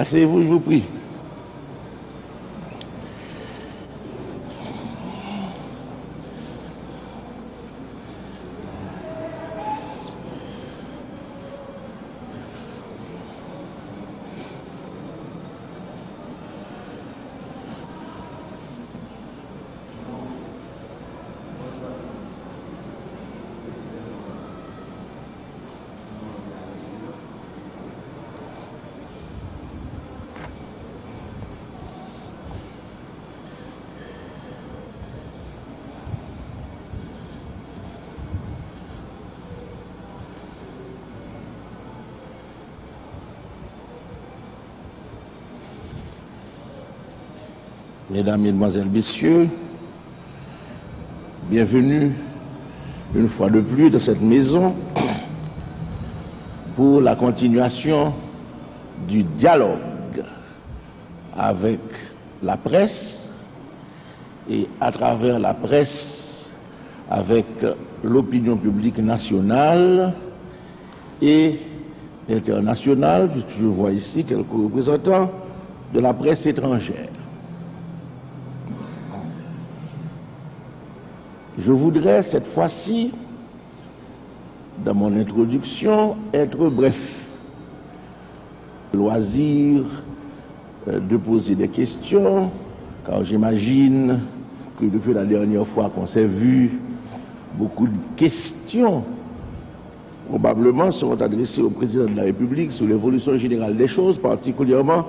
Asseyez-vous, je vous prie. Mesdames, Mesdemoiselles, Messieurs, bienvenue une fois de plus dans cette maison pour la continuation du dialogue avec la presse et à travers la presse avec l'opinion publique nationale et internationale, puisque je vois ici quelques représentants de la presse étrangère. Je voudrais cette fois-ci, dans mon introduction, être bref. Loisir de poser des questions, car j'imagine que depuis la dernière fois qu'on s'est vu, beaucoup de questions probablement seront adressées au président de la République sur l'évolution générale des choses, particulièrement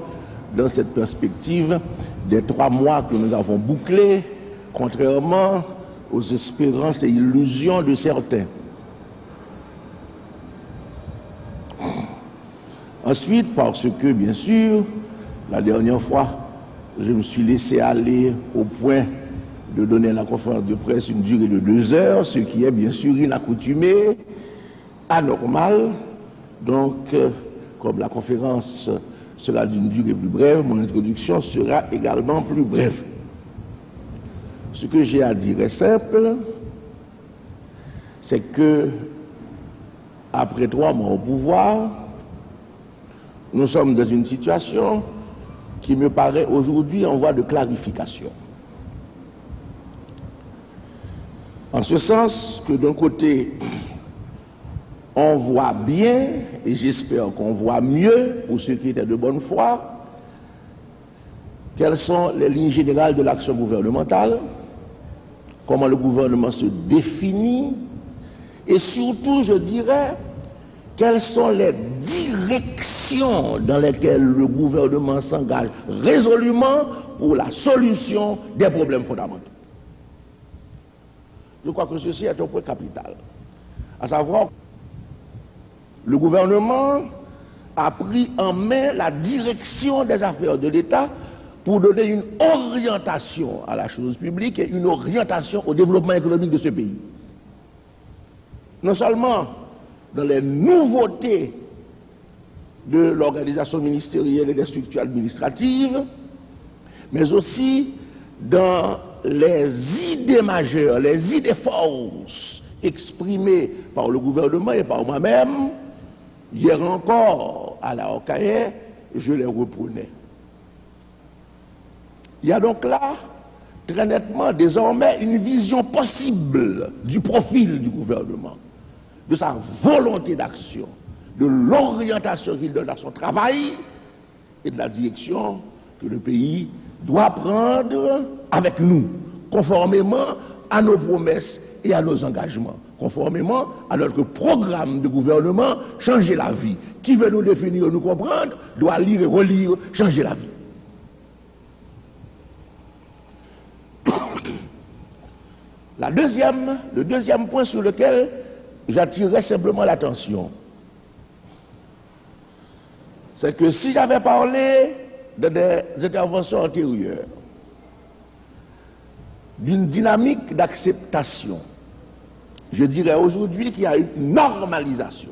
dans cette perspective des 3 mois que nous avons bouclés, contrairement aux espérances et illusions de certains. Ensuite, parce que, bien sûr, la dernière fois, je me suis laissé aller au point de donner à la conférence de presse une durée de 2 heures, ce qui est bien sûr inaccoutumé, anormal. Donc, comme la conférence sera d'une durée plus brève, mon introduction sera également plus brève. Ce que j'ai à dire est simple, c'est que, après 3 mois au pouvoir, nous sommes dans une situation qui me paraît aujourd'hui en voie de clarification. En ce sens que d'un côté, on voit bien, et j'espère qu'on voit mieux, pour ceux qui étaient de bonne foi, quelles sont les lignes générales de l'action gouvernementale, comment le gouvernement se définit, et surtout, je dirais, quelles sont les directions dans lesquelles le gouvernement s'engage résolument pour la solution des problèmes fondamentaux. Je crois que ceci est un point capital. À savoir, le gouvernement a pris en main la direction des affaires de l'État pour donner une orientation à la chose publique et une orientation au développement économique de ce pays. Non seulement dans les nouveautés de l'organisation ministérielle et des structures administratives, mais aussi dans les idées majeures, les idées forces exprimées par le gouvernement et par moi-même. Hier encore, à la Okaïe, je les reprenais. Il y a donc là, très nettement, désormais, une vision possible du profil du gouvernement, de sa volonté d'action, de l'orientation qu'il donne à son travail et de la direction que le pays doit prendre avec nous, conformément à nos promesses et à nos engagements, conformément à notre programme de gouvernement, changer la vie. Qui veut nous définir, nous comprendre, doit lire et relire, changer la vie. Le deuxième point sur lequel j'attirerai simplement l'attention, c'est que si j'avais parlé de des interventions antérieures d'une dynamique d'acceptation, je dirais aujourd'hui qu'il y a une normalisation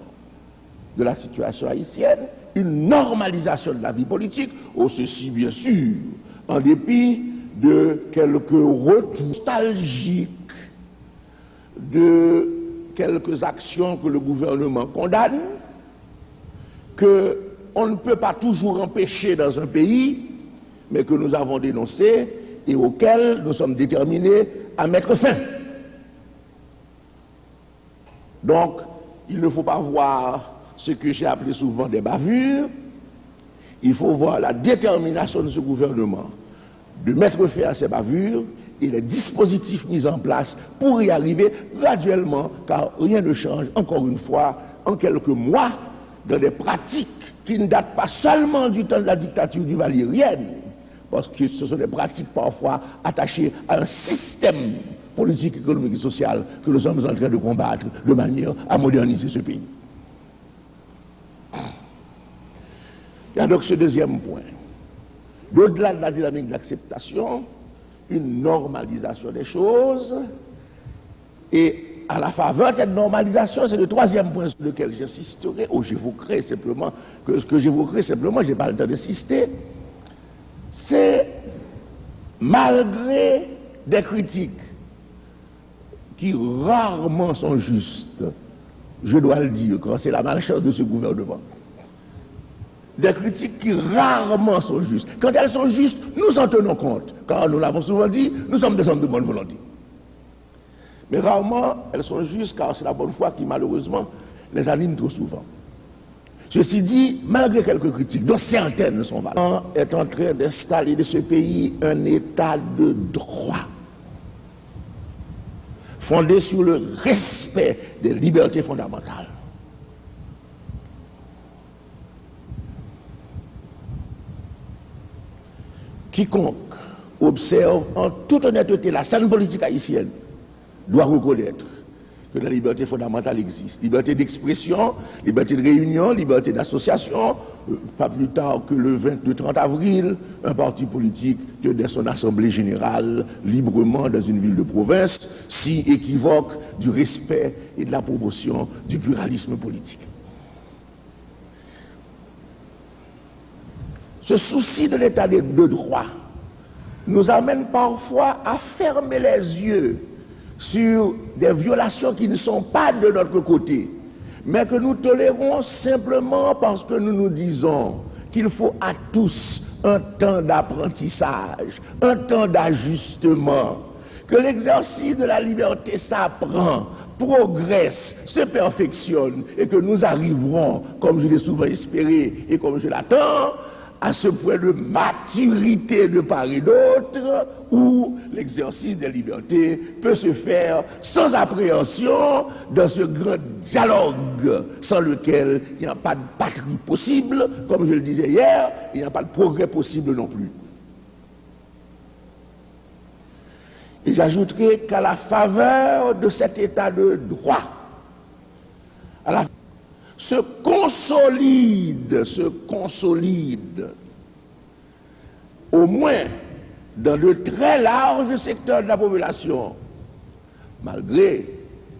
de la situation haïtienne, une normalisation de la vie politique, ceci bien sûr, en dépit de quelques retours nostalgiques, de quelques actions que le gouvernement condamne, que on ne peut pas toujours empêcher dans un pays, mais que nous avons dénoncé et auquel nous sommes déterminés à mettre fin. Donc, il ne faut pas voir ce que j'ai appelé souvent des bavures, il faut voir la détermination de ce gouvernement de mettre fin à ces bavures et les dispositifs mis en place pour y arriver graduellement, car rien ne change, encore une fois, en quelques mois, dans des pratiques qui ne datent pas seulement du temps de la dictature du valérienne, parce que ce sont des pratiques parfois attachées à un système politique, économique et social que nous sommes en train de combattre de manière à moderniser ce pays. Il y a donc ce deuxième point. Au-delà de la dynamique d'acceptation, une normalisation des choses, et à la faveur de cette normalisation, c'est le troisième point sur lequel j'insisterai, ou j'évoquerai simplement, que ce que j'évoquerai simplement, je n'ai pas le temps d'insister, c'est malgré des critiques qui rarement sont justes, je dois le dire, quand c'est la malchance de ce gouvernement, des critiques qui rarement sont justes. Quand elles sont justes, nous en tenons compte, car nous l'avons souvent dit, nous sommes des hommes de bonne volonté. Mais rarement, elles sont justes, car c'est la bonne foi qui, malheureusement, les anime trop souvent. Ceci dit, malgré quelques critiques, dont certaines sont valables, est en train d'installer de ce pays un état de droit, fondé sur le respect des libertés fondamentales. Quiconque observe en toute honnêteté la scène politique haïtienne doit reconnaître que la liberté fondamentale existe. Liberté d'expression, liberté de réunion, liberté d'association. Pas plus tard que le 30 avril, un parti politique tenait son assemblée générale librement dans une ville de province, si équivoque du respect et de la promotion du pluralisme politique. Ce souci de l'état de droit nous amène parfois à fermer les yeux sur des violations qui ne sont pas de notre côté, mais que nous tolérons simplement parce que nous nous disons qu'il faut à tous un temps d'apprentissage, un temps d'ajustement, que l'exercice de la liberté s'apprend, progresse, se perfectionne et que nous arriverons, comme je l'ai souvent espéré et comme je l'attends, à ce point de maturité de part et d'autre où l'exercice des libertés peut se faire sans appréhension dans ce grand dialogue sans lequel il n'y a pas de patrie possible, comme je le disais hier, il n'y a pas de progrès possible non plus. Et j'ajouterai qu'à se consolide, au moins dans de très larges secteurs de la population, malgré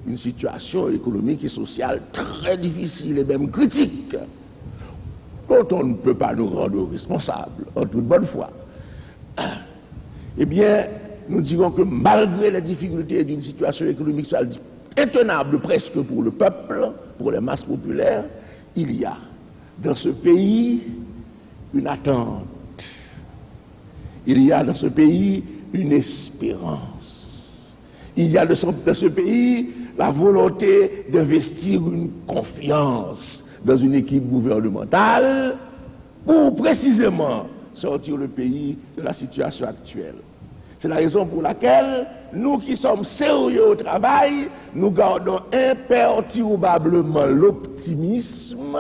une situation économique et sociale très difficile et même critique, dont on ne peut pas nous rendre responsables en toute bonne foi. Eh bien, nous dirons que malgré les difficultés d'une situation économique sociale intenable presque pour le peuple, pour les masses populaires, il y a dans ce pays une attente. Il y a dans ce pays une espérance. Il y a dans ce pays la volonté d'investir une confiance dans une équipe gouvernementale pour précisément sortir le pays de la situation actuelle. C'est la raison pour laquelle nous qui sommes sérieux au travail, nous gardons imperturbablement l'optimisme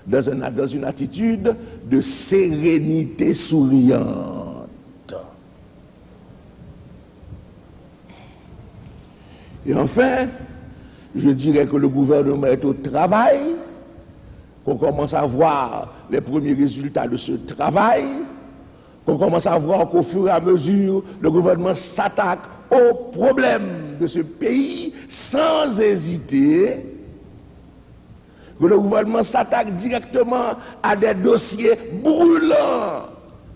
dans une attitude de sérénité souriante. Et enfin, je dirais que le gouvernement est au travail, qu'on commence à voir les premiers résultats de ce travail, qu'on commence à voir qu'au fur et à mesure, le gouvernement s'attaque aux problèmes de ce pays sans hésiter, que le gouvernement s'attaque directement à des dossiers brûlants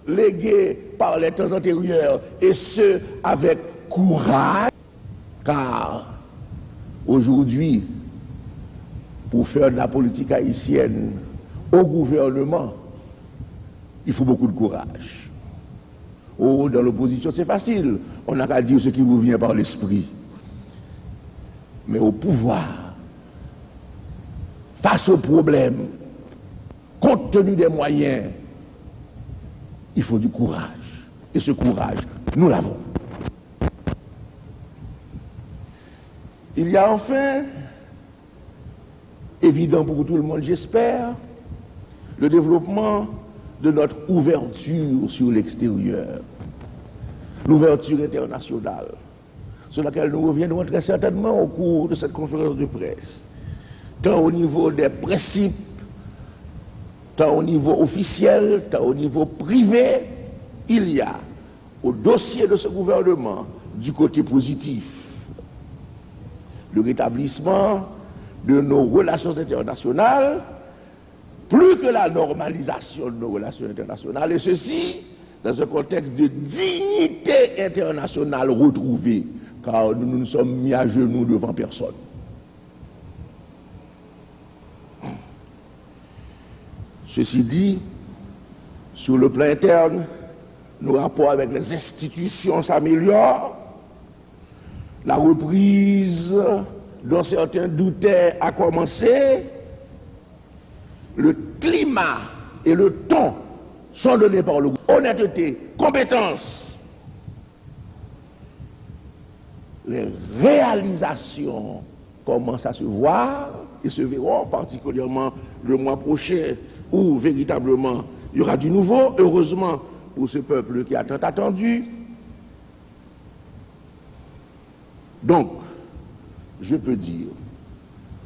légués par les temps antérieurs, et ce avec courage, car aujourd'hui, pour faire de la politique haïtienne au gouvernement, il faut beaucoup de courage. Oh, dans l'opposition, c'est facile. On n'a qu'à dire ce qui vous vient par l'esprit. Mais au pouvoir, face aux problèmes, compte tenu des moyens, il faut du courage. Et ce courage, nous l'avons. Il y a enfin, évident pour tout le monde, j'espère, le développement de notre ouverture sur l'extérieur, l'ouverture internationale, sur laquelle nous reviendrons très certainement au cours de cette conférence de presse, tant au niveau des principes, tant au niveau officiel, tant au niveau privé. Il y a au dossier de ce gouvernement du côté positif le rétablissement de nos relations internationales, plus que la normalisation de nos relations internationales, et ceci dans un contexte de dignité internationale retrouvée, car nous nous sommes mis à genoux devant personne. Ceci dit, sur le plan interne, nos rapports avec les institutions s'améliorent, la reprise dont certains doutaient a commencé, le climat et le ton sont donnés par le gouvernement. Honnêteté, compétence, les réalisations commencent à se voir et se verront, particulièrement le mois prochain où véritablement il y aura du nouveau, heureusement pour ce peuple qui a tant attendu. Donc, je peux dire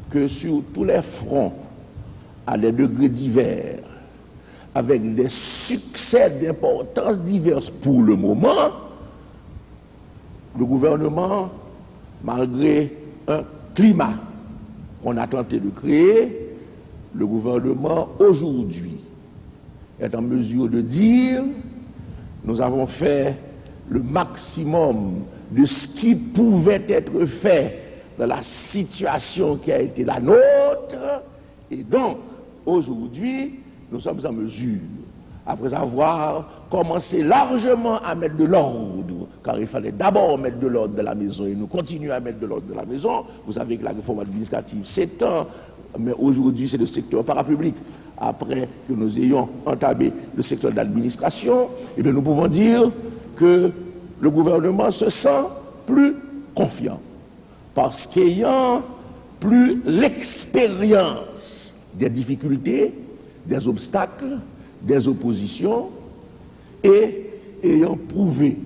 que sur tous les fronts, à des degrés divers, avec des succès d'importance diverses pour le moment, le gouvernement, malgré un climat qu'on a tenté de créer, le gouvernement aujourd'hui est en mesure de dire: nous avons fait le maximum de ce qui pouvait être fait dans la situation qui a été la nôtre, et donc aujourd'hui nous sommes en mesure, après avoir commencé largement à mettre de l'ordre, car il fallait d'abord mettre de l'ordre dans la maison, et nous continuons à mettre de l'ordre dans la maison. Vous savez que la réforme administrative s'étend, mais aujourd'hui c'est le secteur parapublic. Après que nous ayons entamé le secteur d'administration, et bien nous pouvons dire que le gouvernement se sent plus confiant, parce qu'ayant plus l'expérience des difficultés, des obstacles, des oppositions, et ayant prouvé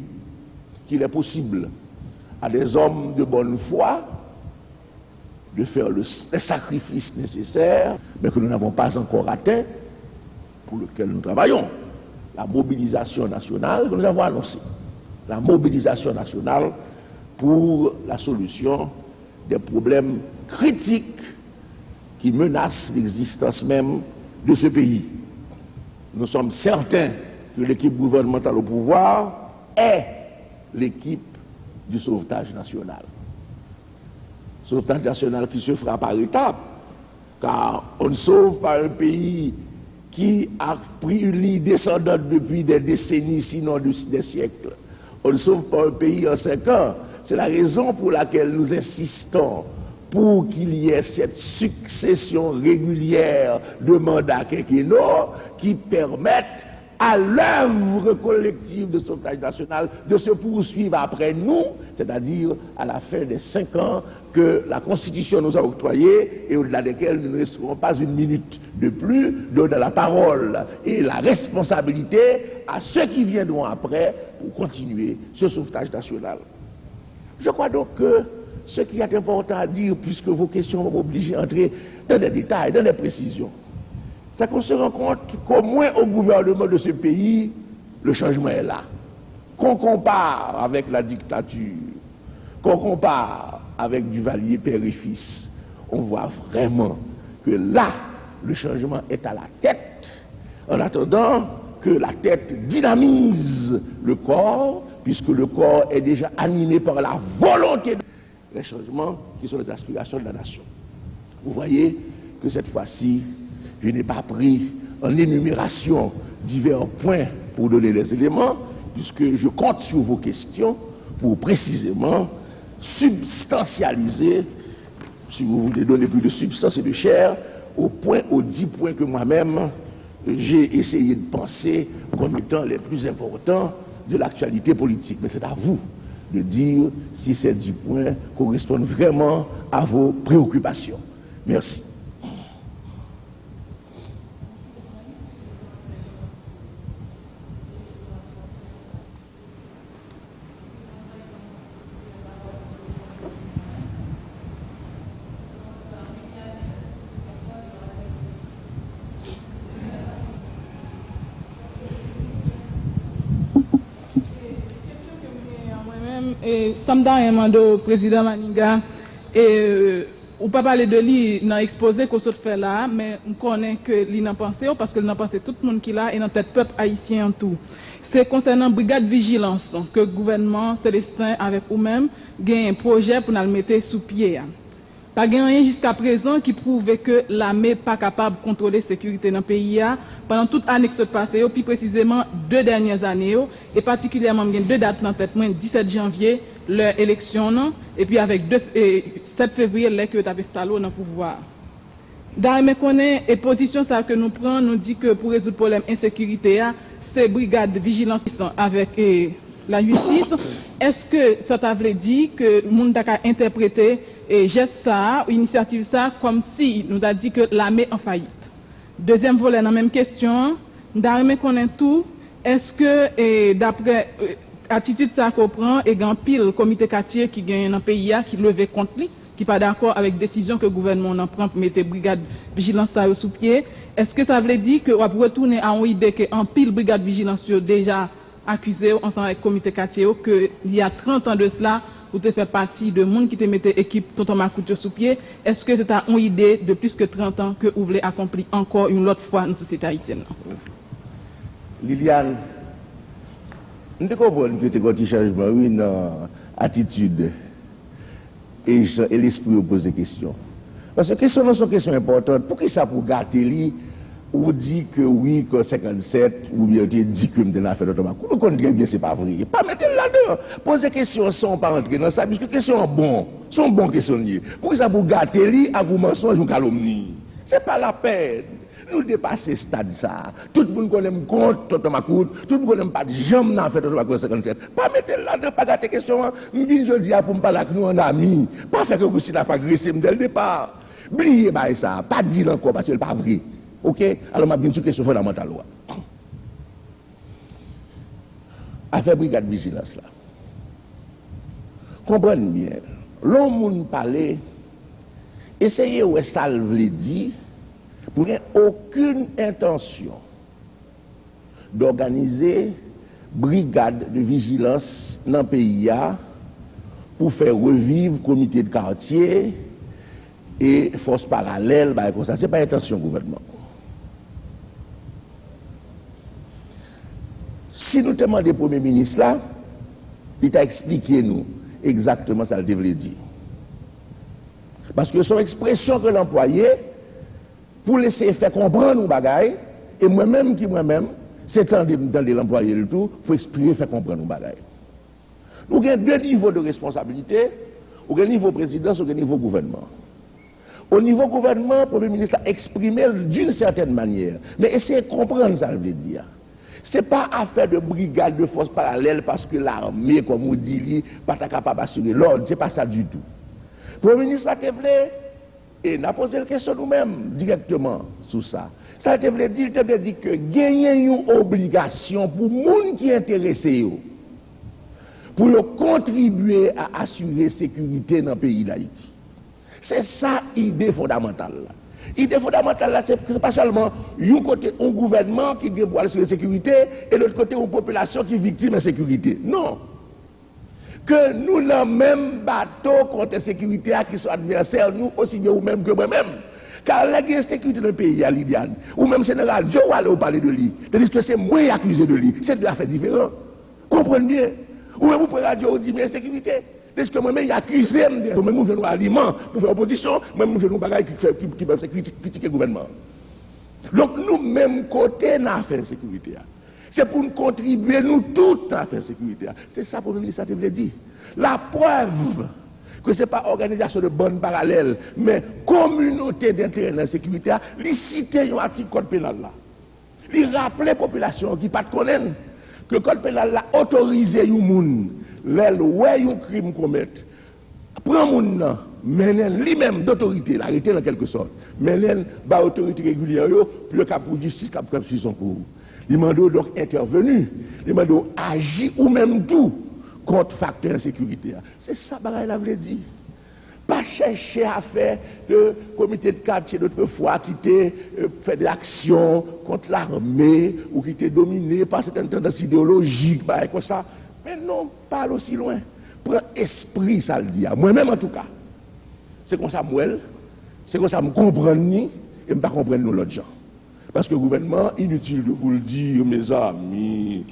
qu'il est possible à des hommes de bonne foi de faire les sacrifices nécessaires, mais que nous n'avons pas encore atteint, pour lequel nous travaillons. La mobilisation nationale que nous avons annoncée. La mobilisation nationale pour la solution des problèmes critiques qui menacent l'existence même de ce pays. Nous sommes certains que l'équipe gouvernementale au pouvoir est l'équipe du sauvetage national. Sauvetage national qui se fera par étapes, car on ne sauve pas un pays qui a pris une ligne descendante depuis des décennies, sinon des siècles. On ne sauve pas un pays en 5 ans. C'est la raison pour laquelle nous insistons pour qu'il y ait cette succession régulière de mandats quinquennaux qui permettent à l'œuvre collective de sauvetage national de se poursuivre après nous, c'est-à-dire à la fin des 5 ans que la Constitution nous a octroyés et au-delà desquels nous ne resterons pas une minute de plus, donnant la parole et la responsabilité à ceux qui viendront après pour continuer ce sauvetage national. Je crois donc que ce qui est important à dire, puisque vos questions vont m'obliger à entrer dans des détails, dans des précisions, c'est qu'on se rend compte qu'au moins au gouvernement de ce pays, le changement est là. Qu'on compare avec la dictature, qu'on compare avec Duvalier père et fils, on voit vraiment que là, le changement est à la tête, en attendant que la tête dynamise le corps, puisque le corps est déjà animé par la volonté des changements qui sont les aspirations de la nation. Vous voyez que cette fois-ci, Je n'ai pas pris en énumération divers points pour donner les éléments, puisque je compte sur vos questions pour précisément substantialiser, si vous voulez donner plus de substance et de chair, aux 10 points que moi-même j'ai essayé de penser comme étant les plus importants de l'actualité politique. Mais c'est à vous de dire si ces 10 points correspondent vraiment à vos préoccupations. Merci. Et Samda Emando, président Maninga, et ou pas parler de lui dans l'exposé qu'on se fait là, mais on connaît que lui n'a pensé, parce que lui n'a pensé tout le monde qui l'a et dans tête peuple haïtien en tout. C'est concernant brigade vigilance que le gouvernement Célestin avec vous-même gagne un projet pour nous le mettre sous pied. Pas rien jusqu'à présent qui prouve que l'armée n'est pas capable de contrôler la sécurité dans le pays pendant toute l'année qui se passe, et puis précisément 2 dernières années, et particulièrement 2 dates dans tête, 17 janvier, leur élection, et puis avec 7 février, là que tu as installé dans le pouvoir. Dans les positions que nous prenons, nous dit que pour résoudre le problème d'insécurité, c'est brigade de vigilance avec la justice. Est-ce que ça t'avait dit que le monde a interprété et geste ça, ou initiative ça, comme si nous a dit que l'armée en faillite? Deuxième volet, dans la même question, nous connaît tout. Est-ce que, d'après l'attitude ça qu'on prend, et grand pile comité quartier qui gagne dans le pays, qui levait contre lui, qui n'est pas d'accord avec la décision que le gouvernement prend pour mettre brigade vigilance sous pied, est-ce que ça veut dire qu'on va retourner à une idée qu'en pile brigade vigilance déjà accusé ensemble avec le comité quartier, qu'il y a 30 ans de cela, vous te faites partie de monde qui te mettait équipe Tonton Macoute sous pied? Est-ce que c'est une idée de plus que 30 ans que vous voulez accomplir encore une autre fois dans la société haïtienne? Liliane, nous comprenons que tu as un petit changement, une attitude et l'esprit vous pose des questions. Parce que les questions sont questions importantes. Pour qui ça pour gâter lui? Ou dit que oui, que 57, ou bien tu dit que je fait d'automate. Nous connaissons bien, c'est pas vrai. Pas mettre là-dedans. Poser des questions sans pas entrer dans ça, puisque les questions sont bonnes questions. Pour ça, pour gâter lui, à vous mensonge ou calomnie. C'est pas la peine. Nous dépasser ce stade ça. Tout le monde connaît compte, Tonton Macoute, tout le monde connaît pas de jamais n'a fait Tonton Macoute 57. Pas mettre là-dedans, pas gâter question. Je viens je dis pour me parler avec nous en ami. Pas faire que vous si n'a pas agressé dès le départ. Oubliez ça. Pas dire encore parce que c'est pas vrai. Ok? Alors, je vais une question fondamentale. Affaire brigade vigilance là. Comprenez bien. L'homme parle, essayez où ça veut dire, pour qu'il n'y ait aucune intention d'organiser brigade de vigilance dans le pays pour faire revivre le comité de quartier et force parallèle. Ce n'est pas l'intention du gouvernement. Si nous demandons au Premier ministre là, il t'a expliqué nous exactement ça qu'il devait dire. Parce que son expression que l'employé, pour laisser faire comprendre nos bagailles, et moi-même, c'est temps de l'employé le tout, pour exprimer, faire comprendre nos bagailles. Nous avons 2 niveaux de responsabilité, au niveau présidence, au niveau gouvernement. Au niveau gouvernement, le Premier ministre a exprimé d'une certaine manière, mais essayez de comprendre ça, je veux dire. Ce n'est pas affaire de brigade de force parallèle parce que l'armée, comme on dit, n'est pas capable d'assurer l'ordre. Ce n'est pas ça du tout. Le Premier ministre a été voulu, et n'a posé la question nous-mêmes directement sur ça. Ça a été voulu dire, il a dit que gagner une obligation pour les gens qui sont intéressés, pour contribuer à assurer la sécurité dans le pays d'Haïti. C'est ça l'idée fondamentale. L'idée fondamentale, c'est pas seulement un côté un gouvernement qui est pour assurer la sécurité et l'autre côté une population qui est victime de sécurité. Non. Que nous, dans le même bateau contre la sécurité, qui sont adversaires, nous aussi bien ou même que moi-même. Car la sécurité dans le pays, à Lydiane, ou même général Joe Wall parler de lui, c'est-à-dire que c'est moi accusé de lui. C'est deux affaires différentes. Comprenez bien. Ou même vous prenez radio, vous dites, mais sécurité. Est-ce que moi-même, il accuse de moi-même, je nous aliment pour faire opposition, moi-même, je nous bagaille qui peuvent critiquer le gouvernement. Donc nous-mêmes, côté dans l'affaire de sécurité, c'est pour nous contribuer, nous tous, dans l'affaire de sécurité. C'est ça pour nous, ça te veut dire. La preuve que ce n'est pas organisation de bonne parallèle, mais communauté d'intérêt dans la sécurité, il cite un article code pénal là. Il rappelle la population qui ne connaissent pas que le code pénal a autorisé les gens, les un crime commettre, prend les gens, mais lui-même d'autorité, l'arrêter en quelque sorte, mais par autorité régulière, puis le cap pour justice, cap pour son pour. Les mandats donc intervenus, les mandats agir ou même tout contre facteur de sécurité. C'est ça que la veut dire. Pas chercher à faire le comité de quartier d'autrefois qui était fait de l'action contre l'armée ou qui était dominé par certaines tendances idéologiques, comme ça. Mais non, pas aussi loin. Prends esprit, ça le dit. Moi-même en tout cas. C'est comme ça, moi, c'est comme ça, je comprends ni et je ne comprends pas l'autre gens. Parce que le gouvernement, inutile de vous le dire, mes amis.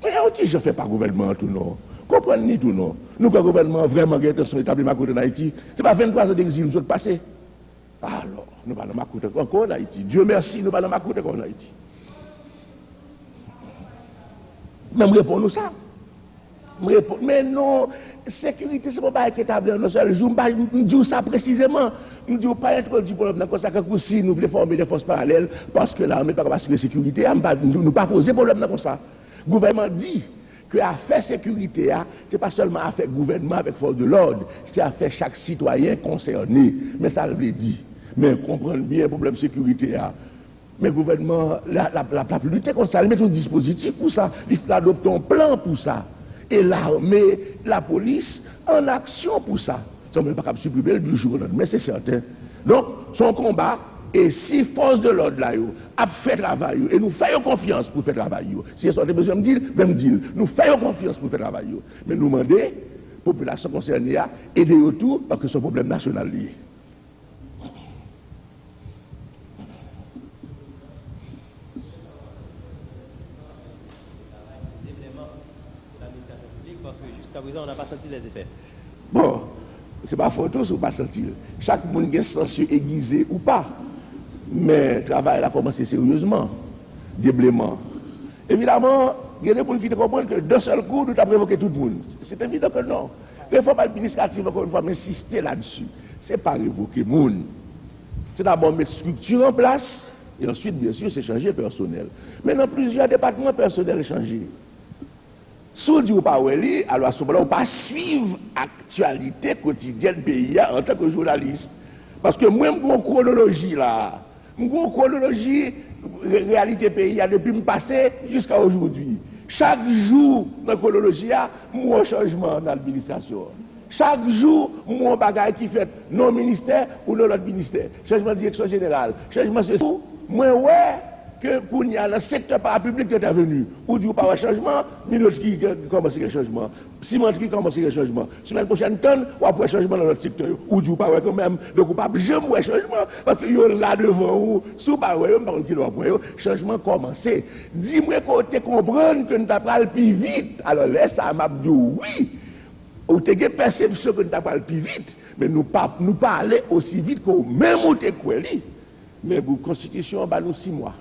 Mais je ne fais pas gouvernement tout non. Comprenez ni tout non. Nous, que le gouvernement vraiment a intention d'établir ma côte en Haïti, ce n'est pas 23 ans d'exil, nous sommes passés. Alors, nous parlons de ma côte encore en Haïti. Dieu merci, nous parlons de ma côte encore en Haïti. Mais me répondons ça. Mais non, sécurité, c'est pas établi en un seul jour. Je dis ça précisément. Je ne dis pas introduire le problème dans ça que si nous voulons former des forces parallèles parce que l'armée n'est pas capable d'assurer la sécurité, nous ne pas poser problème dans ça. Le gouvernement dit que l'affaire sécurité, ce n'est pas seulement affaire gouvernement avec force de l'ordre, c'est affaire chaque citoyen concerné. Mais ça le veut dire. Mais comprendre bien le problème de sécurité. Mais le gouvernement, la lutte contre ça, il met un dispositif pour ça, il adopte un plan pour ça. Et l'armée, la police, en action pour ça. Ça ne peut pas supprimer du jour au lendemain, mais c'est certain. Donc, son combat, et si force de l'ordre là, a fait travail, et nous faisons confiance pour faire travail. Si elle sortait besoin de dire, même dire, nous faisons confiance pour faire travail. Mais nous demandons, la population concernée, à aider autour, parce que c'est un problème national lié. Jusqu'à présent, on n'a pas senti les effets. Bon, c'est pas photo, c'est pas sentir. Chaque monde est censé aiguisé ou pas. Mais le travail a commencé sérieusement, déblément. Évidemment, il y a des gens qui comprennent que d'un seul coup, nous avons provoqué tout le monde. C'est évident que non. Réforme administrative, encore une fois, insister là-dessus. Ce n'est pas révoquer le monde. C'est d'abord mettre structure en place, et ensuite, bien sûr, c'est changer le personnel. Mais dans plusieurs départements, le personnel est changé. Si vous dites pas, alors à ce moment-là, on ne peut pas suivre l'actualité quotidienne du pays en tant que journaliste. Parce que moi, je une chronologie là. Une chronologie, réalité pays depuis me passer jusqu'à aujourd'hui. Chaque jour, dans la chronologie, il y a un changement dans l'administration. Chaque jour, mon bagage qui fait non ministère ou non l'autre ministère. Changement de direction générale. Changement de tout. Moi, ouais. Que pour y aller, le secteur parapublic qui est venu, ou du pas un changement, mais l'autre qui commence le changement, ciment qui commence le changement, semaine prochaine, tonne, ou après changement dans notre secteur, ou du pas quand même, donc ou pas jamais un changement, parce que yo là devant ou, sous pas ouais, par contre, qui doit voir, changement commencé. Dis-moi côté comprendre que nous t'apprenons plus vite, alors laisse ça m'a dit oui, ou t'es perception que nous t'apprenons plus vite, mais nous pas aller aussi vite que même où t'es quoi, mais pour la constitution, bah nous 6 mois.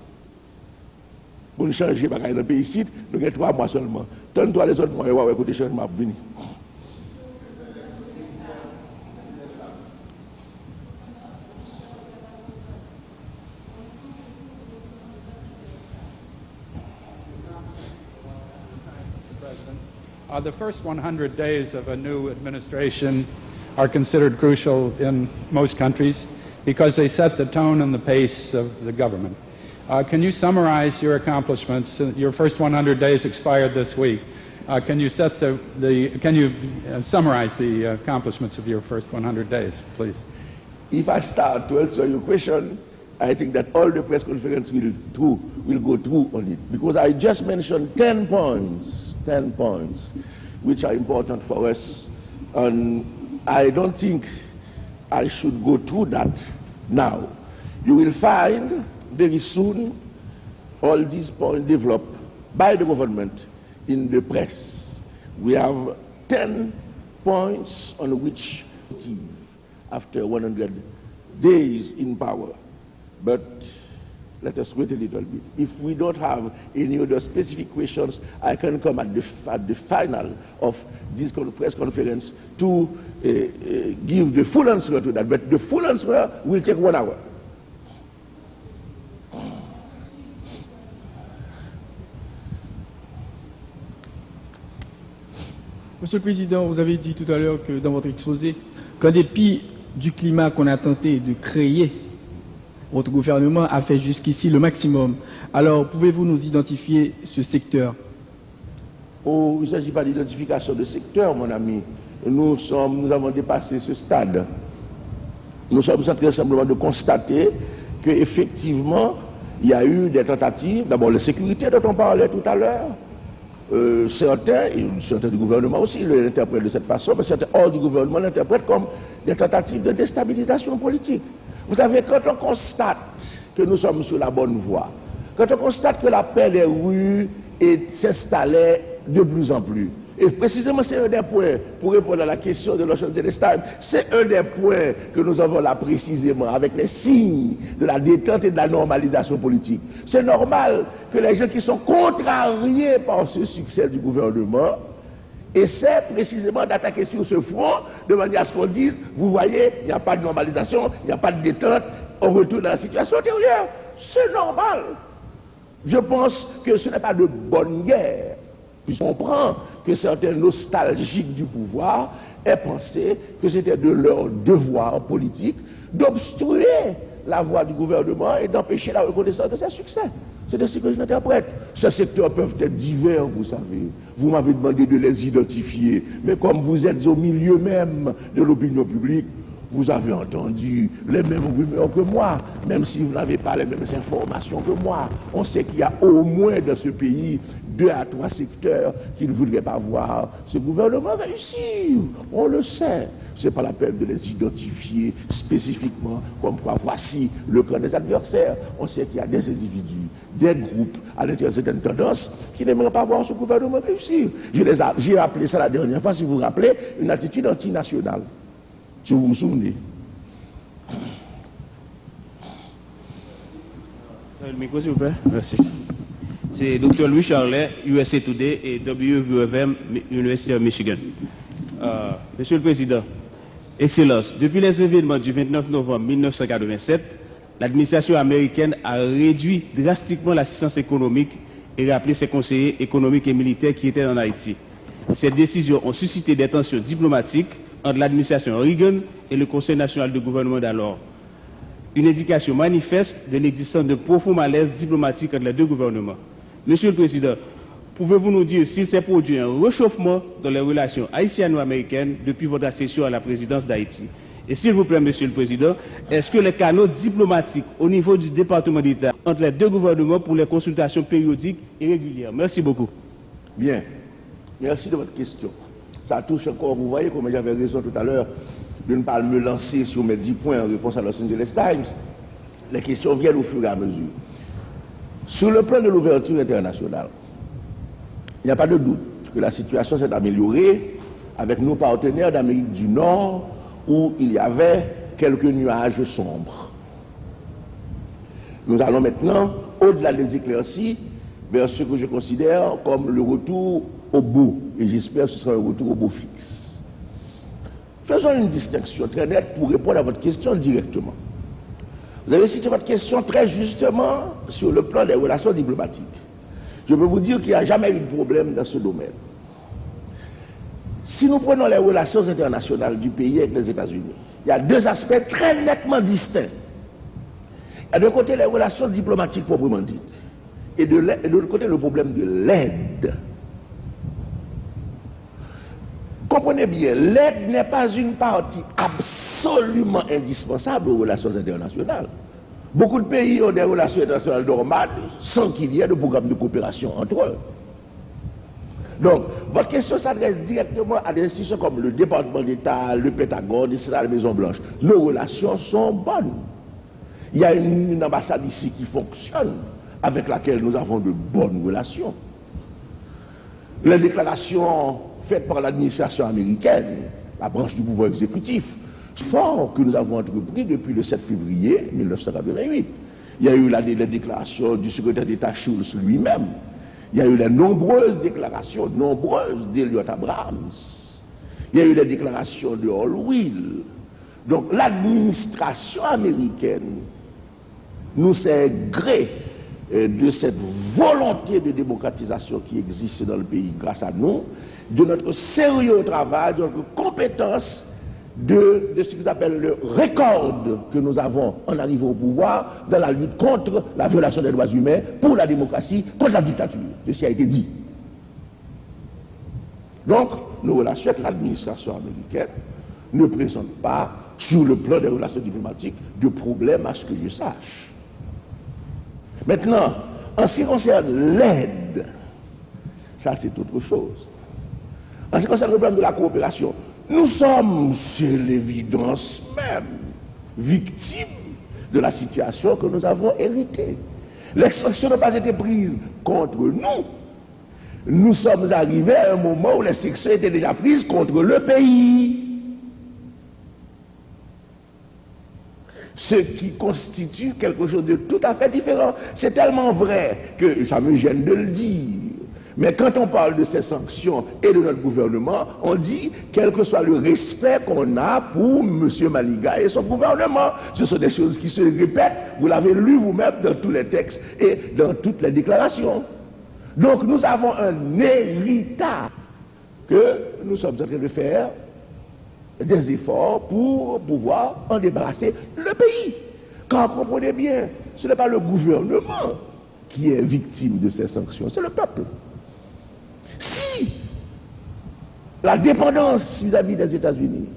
Pour nous changer dans le pays ici, nous avons 3 mois seulement. Donne-toi les autres mois, on va écouter changement pour venir. The first 100 days of a new administration are considered crucial in most countries because they set the tone and the pace of the government. Can you summarize your accomplishments? Your first 100 days expired this week. Can you summarize the accomplishments of your first 100 days, please? If I start to answer your question, I think that all the press conference will go through on it, because I just mentioned 10 points, which are important for us, and I don't think I should go through that now. You will find very soon all these points developed by the government in the press. We have 10 points on which after 100 days in power. But let us wait a little bit. If we don't have any other specific questions, I can come at the final of this press conference to give the full answer to that. But the full answer will take 1 hour. Monsieur le Président, vous avez dit tout à l'heure que dans votre exposé, qu'en dépit du climat qu'on a tenté de créer, votre gouvernement a fait jusqu'ici le maximum. Alors, pouvez-vous nous identifier ce secteur? Oh, il ne s'agit pas d'identification de secteur, mon ami. Nous avons dépassé ce stade. Nous sommes en train simplement de constater qu'effectivement, il y a eu des tentatives. D'abord, la sécurité dont on parlait tout à l'heure. Certains du gouvernement aussi l'interprètent de cette façon, mais certains hors du gouvernement l'interprètent comme des tentatives de déstabilisation politique. Vous savez, quand on constate que nous sommes sur la bonne voie, quand on constate que la paix des rues s'installait de plus en plus, et précisément c'est un des points, pour répondre à la question de Los Angeles Times, c'est un des points que nous avons là précisément, avec les signes de la détente et de la normalisation politique. C'est normal que les gens qui sont contrariés par ce succès du gouvernement essaient précisément d'attaquer sur ce front de manière à ce qu'on dise, vous voyez, il n'y a pas de normalisation, il n'y a pas de détente, on retourne dans la situation antérieure. C'est normal. Je pense que ce n'est pas de bonne guerre. Puis on comprend que certains nostalgiques du pouvoir aient pensé que c'était de leur devoir politique d'obstruer la voie du gouvernement et d'empêcher la reconnaissance de ses succès. C'est ainsi que je l'interprète. Ces secteurs peuvent être divers, vous savez. Vous m'avez demandé de les identifier, mais comme vous êtes au milieu même de l'opinion publique, vous avez entendu les mêmes rumeurs que moi, même si vous n'avez pas les mêmes informations que moi. On sait qu'il y a au moins dans ce pays 2 à 3 secteurs qui ne voudraient pas voir ce gouvernement réussir. On le sait. Ce n'est pas la peine de les identifier spécifiquement comme quoi voici le camp des adversaires. On sait qu'il y a des individus, des groupes à l'intérieur de certaines tendances qui n'aimeraient pas voir ce gouvernement réussir. J'ai appelé ça la dernière fois, si vous vous rappelez, une attitude antinationale. Si vous vous souvenez. Le micro, s'il vous plaît. Merci. C'est Dr. Louis Charlet, USA Today et WVFM, Université de Michigan. Monsieur le Président, Excellence, depuis les événements du 29 novembre 1987, l'administration américaine a réduit drastiquement l'assistance économique et rappelé ses conseillers économiques et militaires qui étaient en Haïti. Ces décisions ont suscité des tensions diplomatiques entre l'administration Reagan et le Conseil national de gouvernement d'alors. Une indication manifeste de l'existence de profonds malaises diplomatiques entre les deux gouvernements. Monsieur le Président, pouvez-vous nous dire s'il s'est produit un réchauffement dans les relations haïtiano-américaines depuis votre accession à la présidence d'Haïti? Et s'il vous plaît, Monsieur le Président, est-ce que les canaux diplomatiques au niveau du département d'État entre les deux gouvernements pour les consultations périodiques et régulières? Merci beaucoup. Bien. Merci de votre question. Ça touche encore, vous voyez, comme j'avais raison tout à l'heure, de ne pas me lancer sur mes 10 points en réponse à Los Angeles Times. Les questions viennent au fur et à mesure. Sur le plan de l'ouverture internationale, il n'y a pas de doute que la situation s'est améliorée avec nos partenaires d'Amérique du Nord où il y avait quelques nuages sombres. Nous allons maintenant, au-delà des éclaircies, vers ce que je considère comme le retour au beau, et j'espère que ce sera un retour au beau fixe. Faisons une distinction très nette pour répondre à votre question directement. Vous avez cité votre question très justement sur le plan des relations diplomatiques. Je peux vous dire qu'il n'y a jamais eu de problème dans ce domaine. Si nous prenons les relations internationales du pays avec les États-Unis, il y a 2 aspects très nettement distincts. Il y a d'un côté les relations diplomatiques proprement dites, et de l'autre côté le problème de l'aide. Comprenez bien, l'aide n'est pas une partie absolument indispensable aux relations internationales. Beaucoup de pays ont des relations internationales normales sans qu'il y ait de programme de coopération entre eux. Donc, votre question s'adresse directement à des institutions comme le département d'État, le Pentagone, et la Maison-Blanche. Nos relations sont bonnes. Il y a une ambassade ici qui fonctionne, avec laquelle nous avons de bonnes relations. Les déclarations faites par l'administration américaine, la branche du pouvoir exécutif, fort que nous avons entrepris depuis le 7 février 1988. Il y a eu les déclarations du secrétaire d'État Schulz lui-même. Il y a eu les nombreuses déclarations, d'Elliott Abrams. Il y a eu les déclarations de Holwill. Donc l'administration américaine nous sait gré de cette volonté de démocratisation qui existe dans le pays grâce à nous, de notre sérieux travail, de notre compétence, de ce qu'ils appellent le record que nous avons en arrivant au pouvoir dans la lutte contre la violation des droits humains, pour la démocratie, contre la dictature. Ceci a été dit. Donc, nos relations avec l'administration américaine ne présentent pas, sur le plan des relations diplomatiques, de problème à ce que je sache. Maintenant, en ce qui concerne l'aide, ça c'est autre chose. En ce qui concerne le problème de la coopération, nous sommes, c'est l'évidence même, victimes de la situation que nous avons héritée. Les sanctions n'ont pas été prises contre nous. Nous sommes arrivés à un moment où les sanctions étaient déjà prises contre le pays. Ce qui constitue quelque chose de tout à fait différent. C'est tellement vrai que ça me gêne de le dire. Mais quand on parle de ces sanctions et de notre gouvernement, on dit quel que soit le respect qu'on a pour M. Maliga et son gouvernement. Ce sont des choses qui se répètent, vous l'avez lu vous-même dans tous les textes et dans toutes les déclarations. Donc nous avons un héritage que nous sommes en train de faire des efforts pour pouvoir en débarrasser le pays. Car comprenez bien, ce n'est pas le gouvernement qui est victime de ces sanctions, c'est le peuple. Si la dépendance vis-à-vis des États-Unis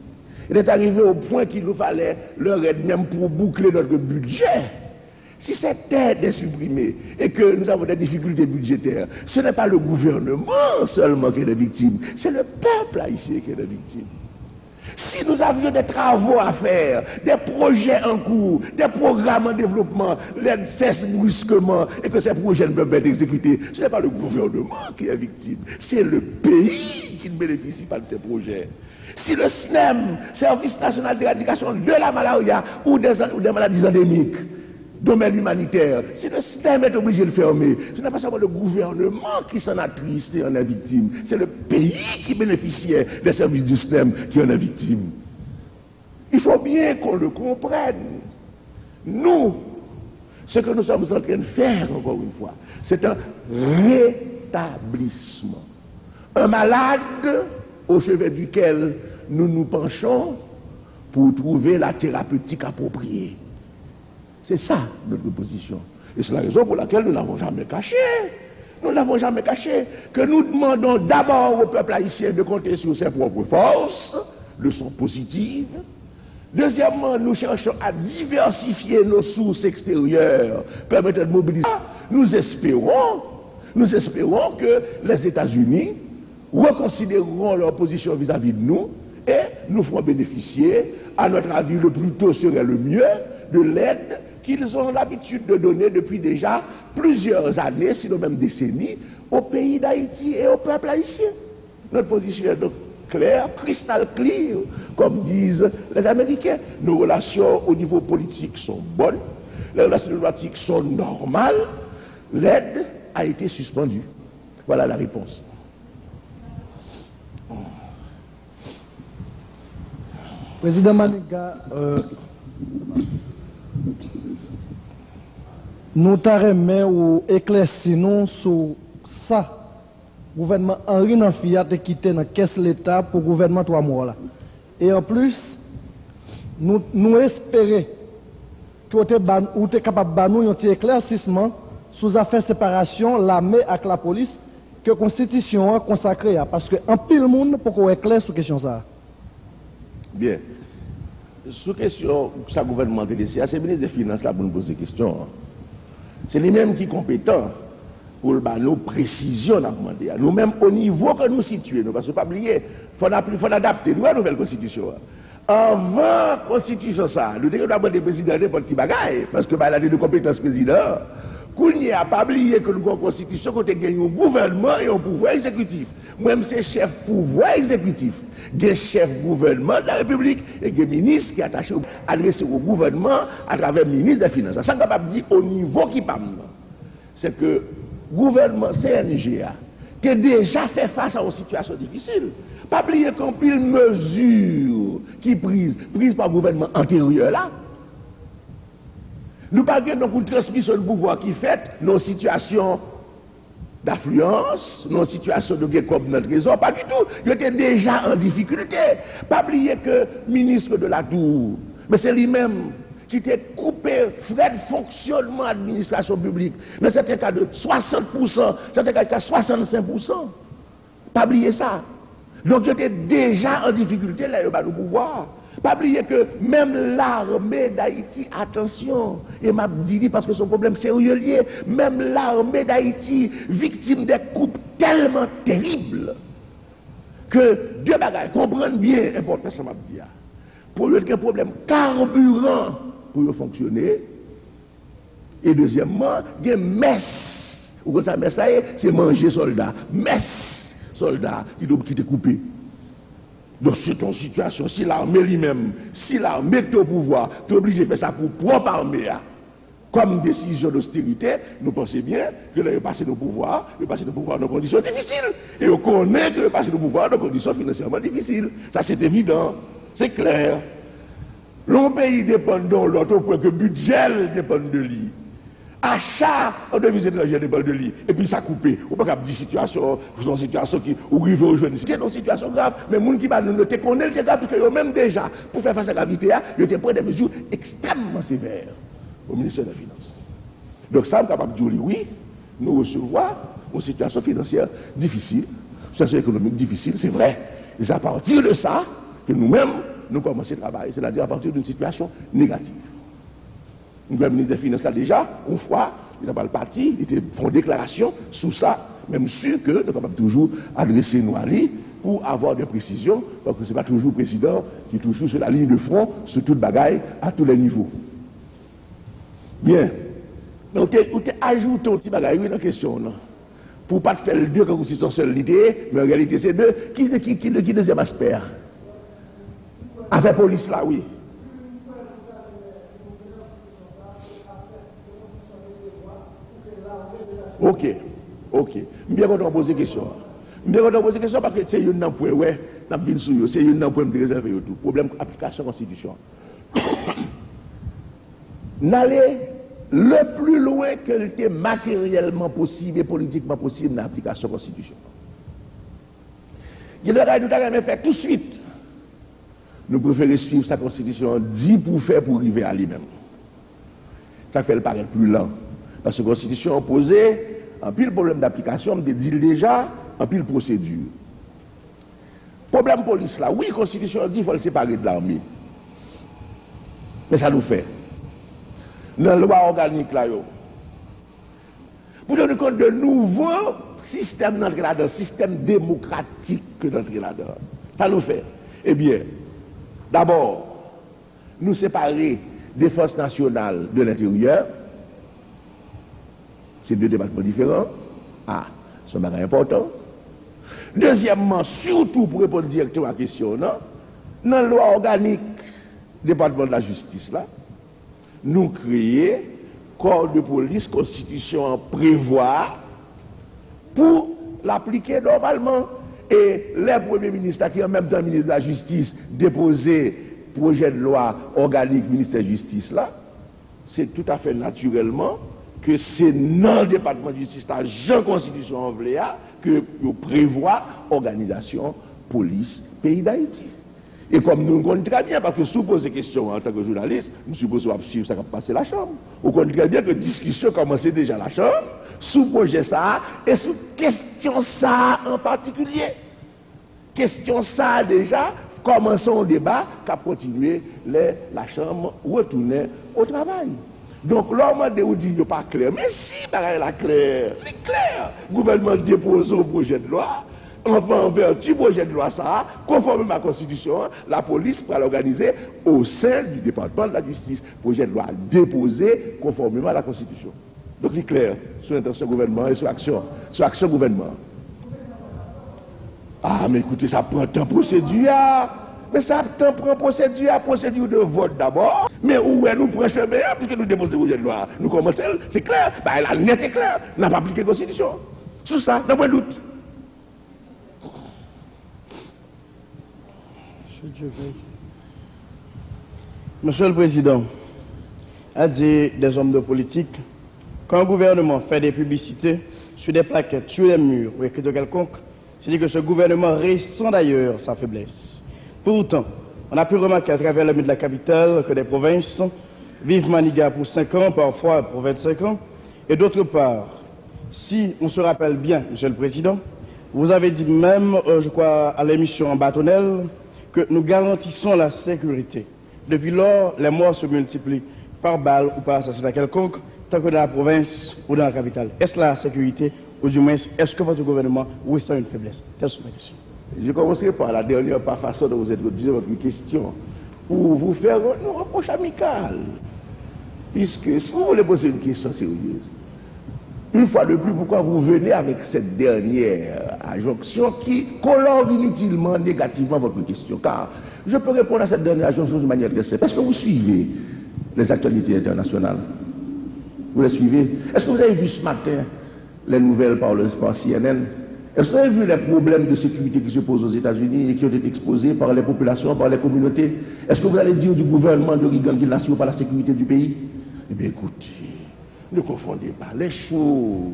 est arrivée au point qu'il nous fallait leur aide même pour boucler notre budget, si cette aide est supprimée et que nous avons des difficultés budgétaires, ce n'est pas le gouvernement seulement qui est victime, c'est le peuple haïtien qui est victime. Si nous avions des travaux à faire, des projets en cours, des programmes en développement, l'aide cesse brusquement et que ces projets ne peuvent pas être exécutés, ce n'est pas le gouvernement qui est victime, c'est le pays qui ne bénéficie pas de ces projets. Si le SNEM, Service national d'éradication de la malaria ou des maladies endémiques, domaine humanitaire, si le SNEM est obligé de fermer, ce n'est pas seulement le gouvernement qui s'en a triste et en est victime, c'est le pays qui bénéficiait des services du SNEM qui en est victime. Il faut bien qu'on le comprenne. Nous, ce que nous sommes en train de faire, encore une fois, c'est un rétablissement. Un malade au chevet duquel nous nous penchons pour trouver la thérapeutique appropriée. C'est ça notre position. Et c'est la raison pour laquelle nous n'avons jamais caché. Nous n'avons jamais caché que nous demandons d'abord au peuple haïtien de compter sur ses propres forces, leçon positive. Deuxièmement, nous cherchons à diversifier nos sources extérieures permettant de mobiliser. Nous espérons que les États-Unis reconsidéreront leur position vis-à-vis de nous et nous feront bénéficier, à notre avis le plus tôt serait le mieux, de l'aide qu'ils ont l'habitude de donner depuis déjà plusieurs années, sinon même décennies, au pays d'Haïti et au peuple haïtien. Notre position est donc claire, crystal clear, comme disent les Américains. Nos relations au niveau politique sont bonnes, les relations diplomatiques sont normales, l'aide a été suspendue. Voilà la réponse. Président Maniga, nous t'arrêtons ou éclaircissons sur ça. Le gouvernement Henri Nanfiat a quitté dans la caisse de l'État pour le gouvernement 3 mois. Là. Et en plus, nous espérons que vous êtes capable de nous un éclaircissement sur les affaires de séparation, l'armée avec la police, que la Constitution a consacré. Parce qu'en pile le monde pour qu'on éclaire sur la question ça. Bien. Sous question, ça gouvernement TDC, c'est le ministre des Finances là pour nous poser question. C'est lui-même qui est compétent pour nous précision à demander. Nous-mêmes, au niveau que nous situons, parce qu'il ne faut pas oublier, il faut adapter nous à la nouvelle constitution. Avant la constitution, ça, nous devons demander le président n'importe qui bagaille, parce que il a des compétences président. Qu'on n'y a pas oublié que nous avons une constitution, qu'on a un gouvernement et un pouvoir exécutif. Moi-même, c'est chef pouvoir exécutif. Il y a chef gouvernement de la République et il y a ministre qui est attaché adressé au gouvernement à travers le ministre des Finances. Ça, capable de dire au niveau qui parle. C'est que le gouvernement CNGA a déjà fait face à une situation difficile. Pas oublier qu'en pile mesure qui prise par le gouvernement antérieur là. Nous parlons de transmission de pouvoir qui fait nos situations d'affluence, nos situations de guerre comme notre trésor, pas du tout. Il était déjà en difficulté. Pas oublier que le ministre de la Tour, mais c'est lui-même qui était coupé frais de fonctionnement de l'administration publique. Dans certains cas de 60%, certains cas de 65%. Pas oublier ça. Donc il était déjà en difficulté, là, il va le pouvoir. Pas oublier que même l'armée d'Haïti, attention, et m'a dit parce que son problème sérieux lié, même l'armée d'Haïti, victime des coupes tellement terribles, que deux bagages, comprennent bien, important ça m'a dit. Pour lui, il y a un problème carburant pour fonctionner. Et deuxièmement, il y a une messe. Ou ça, messe, c'est manger soldat. Messe soldat qui te coupé. Donc, c'est ton situation. Si l'armée lui-même, si l'armée est au pouvoir, tu es obligé de faire ça pour propre armée. Comme décision d'austérité, nous pensons bien que là, il passe nos pouvoirs dans conditions difficiles. Et on connaît que passer nos pouvoirs dans conditions financièrement difficiles. Ça, c'est évident. C'est clair. L'un pays dépendant, l'autre point que le budget dépend de lui. Achat en devises étrangères dépend de lui. Et puis ça coupé. On ne peut pas dire situation, une situation qui arrive aujourd'hui. C'est une situation grave, mais les gens qui nous te connaissent, c'est grave, parce que même déjà, pour faire face à la gravité, ils ont pris des mesures extrêmement sévères au ministère des Finances. Donc ça, on est capable de dire oui, nous recevons une situation financière difficile, une situation économique difficile, c'est vrai. Et c'est à partir de ça que nous-mêmes, nous commençons à travailler, c'est-à-dire à partir d'une situation négative. Le ministre des Finances a déjà, une fois, il n'a pas le parti, il était fait une déclaration sous ça, même sûr que nous sommes capables toujours adresser nous à lui pour avoir des précisions, parce que ce n'est pas toujours le président qui est toujours sur la ligne de front, sur toute bagaille, à tous les niveaux. Bien. Donc, vous ajoutez un petit bagaille dans la question, non? Pour ne pas faire le deux comme si c'est seule l'idée, mais en réalité c'est deux. Qui deuxième aspect? Avec police là, oui. Ok. Bien content de poser question. Parce que c'est une point, ouais, c'est une point de réserver tout. Problème application de la Constitution. N'allez le plus loin que le matériellement possible et politiquement possible dans l'application de la Constitution. Il y a des choses nous faire tout de suite. Nous préférons suivre sa Constitution dit pour faire pour arriver à lui-même. Ça fait le paraître plus lent. Parce que la Constitution posée, en pile problème d'application, on dit déjà, en pile procédure. Problème police là, oui, la Constitution dit qu'il faut le séparer de l'armée. Mais ça nous fait. Dans la loi organique là, pour tenir compte de nouveaux systèmes d'entrée là-dedans, système démocratique que d'entrée là-dedans. Ça nous fait. Eh bien, d'abord, nous séparer des forces nationales de l'intérieur. C'est deux départements différents. Ah, c'est un important. Deuxièmement, surtout pour répondre directement à la question, non? Dans la loi organique, département de la justice, là, nous créons corps de police, constitution prévoit pour l'appliquer normalement. Et les premiers ministres qui en même temps ministre de la justice déposé projet de loi organique ministère de la justice là, c'est tout à fait naturellement que c'est dans le département de justice, la Jean Constitution en Vléa, que vous prévoit organisation police pays d'Haïti. Et comme nous connaissons très bien, parce que sous poser question en tant que journaliste, nous supposons suivre ça qui va passer la Chambre. Vous connaissez très bien que la discussion commençait déjà la Chambre, sous projet ça, et sous question ça en particulier. Question ça déjà, commençons le débat, qu'à continuer la Chambre retourner au travail. Donc, l'homme de vous dit, il n'est pas clair. Mais si, pareil, la clair, c'est clair. Le gouvernement dépose un projet de loi, enfin, en vertu du projet de loi, ça, conformément à la Constitution, la police pourra l'organiser au sein du département de la justice. Projet de loi déposé conformément à la Constitution. Donc, il est clair sur l'intention du gouvernement et sur l'action gouvernement. Ah, mais écoutez, ça prend temps procédure. Mais ça prend procédure de vote d'abord. Mais où est nous prenons chemin, puisque nous déposons le projet de loi, nous commençons, c'est clair. Bah, la net est claire. On n'a pas appliqué la Constitution. Tout ça, n'a pas de doute. Monsieur le Président, a dit des hommes de politique, quand un gouvernement fait des publicités sur des plaquettes, sur les murs ou écrits de quelconque, c'est dire que ce gouvernement ressent d'ailleurs sa faiblesse. Pourtant, on a pu remarquer à travers le milieu de la capitale que des provinces vivent Maniga pour 5 ans, parfois pour 25 ans. Et d'autre part, si on se rappelle bien, Monsieur le Président, vous avez dit même, je crois, à l'émission en bâtonnelle, que nous garantissons la sécurité. Depuis lors, les morts se multiplient par balle ou par assassinat quelconque, tant que dans la province ou dans la capitale. Est-ce la sécurité, ou du moins, est-ce que votre gouvernement ressent une faiblesse? Telles sont mes questions. Je commencerai par la dernière façon dont vous introduisez votre question, pour vous faire une reproche amicale. Puisque si vous voulez poser une question sérieuse, une fois de plus, pourquoi vous venez avec cette dernière injonction qui colore inutilement, négativement votre question? Car je peux répondre à cette dernière injonction de manière très simple. Est-ce que vous suivez les actualités internationales? Vous les suivez? Est-ce que vous avez vu ce matin les nouvelles par CNN? Est-ce que vous avez vu les problèmes de sécurité qui se posent aux États-Unis et qui ont été exposés par les populations, par les communautés? Est-ce que vous allez dire du gouvernement de Reagan qu'il n'assure pas la sécurité du pays? Eh bien écoutez, ne confondez pas les choses.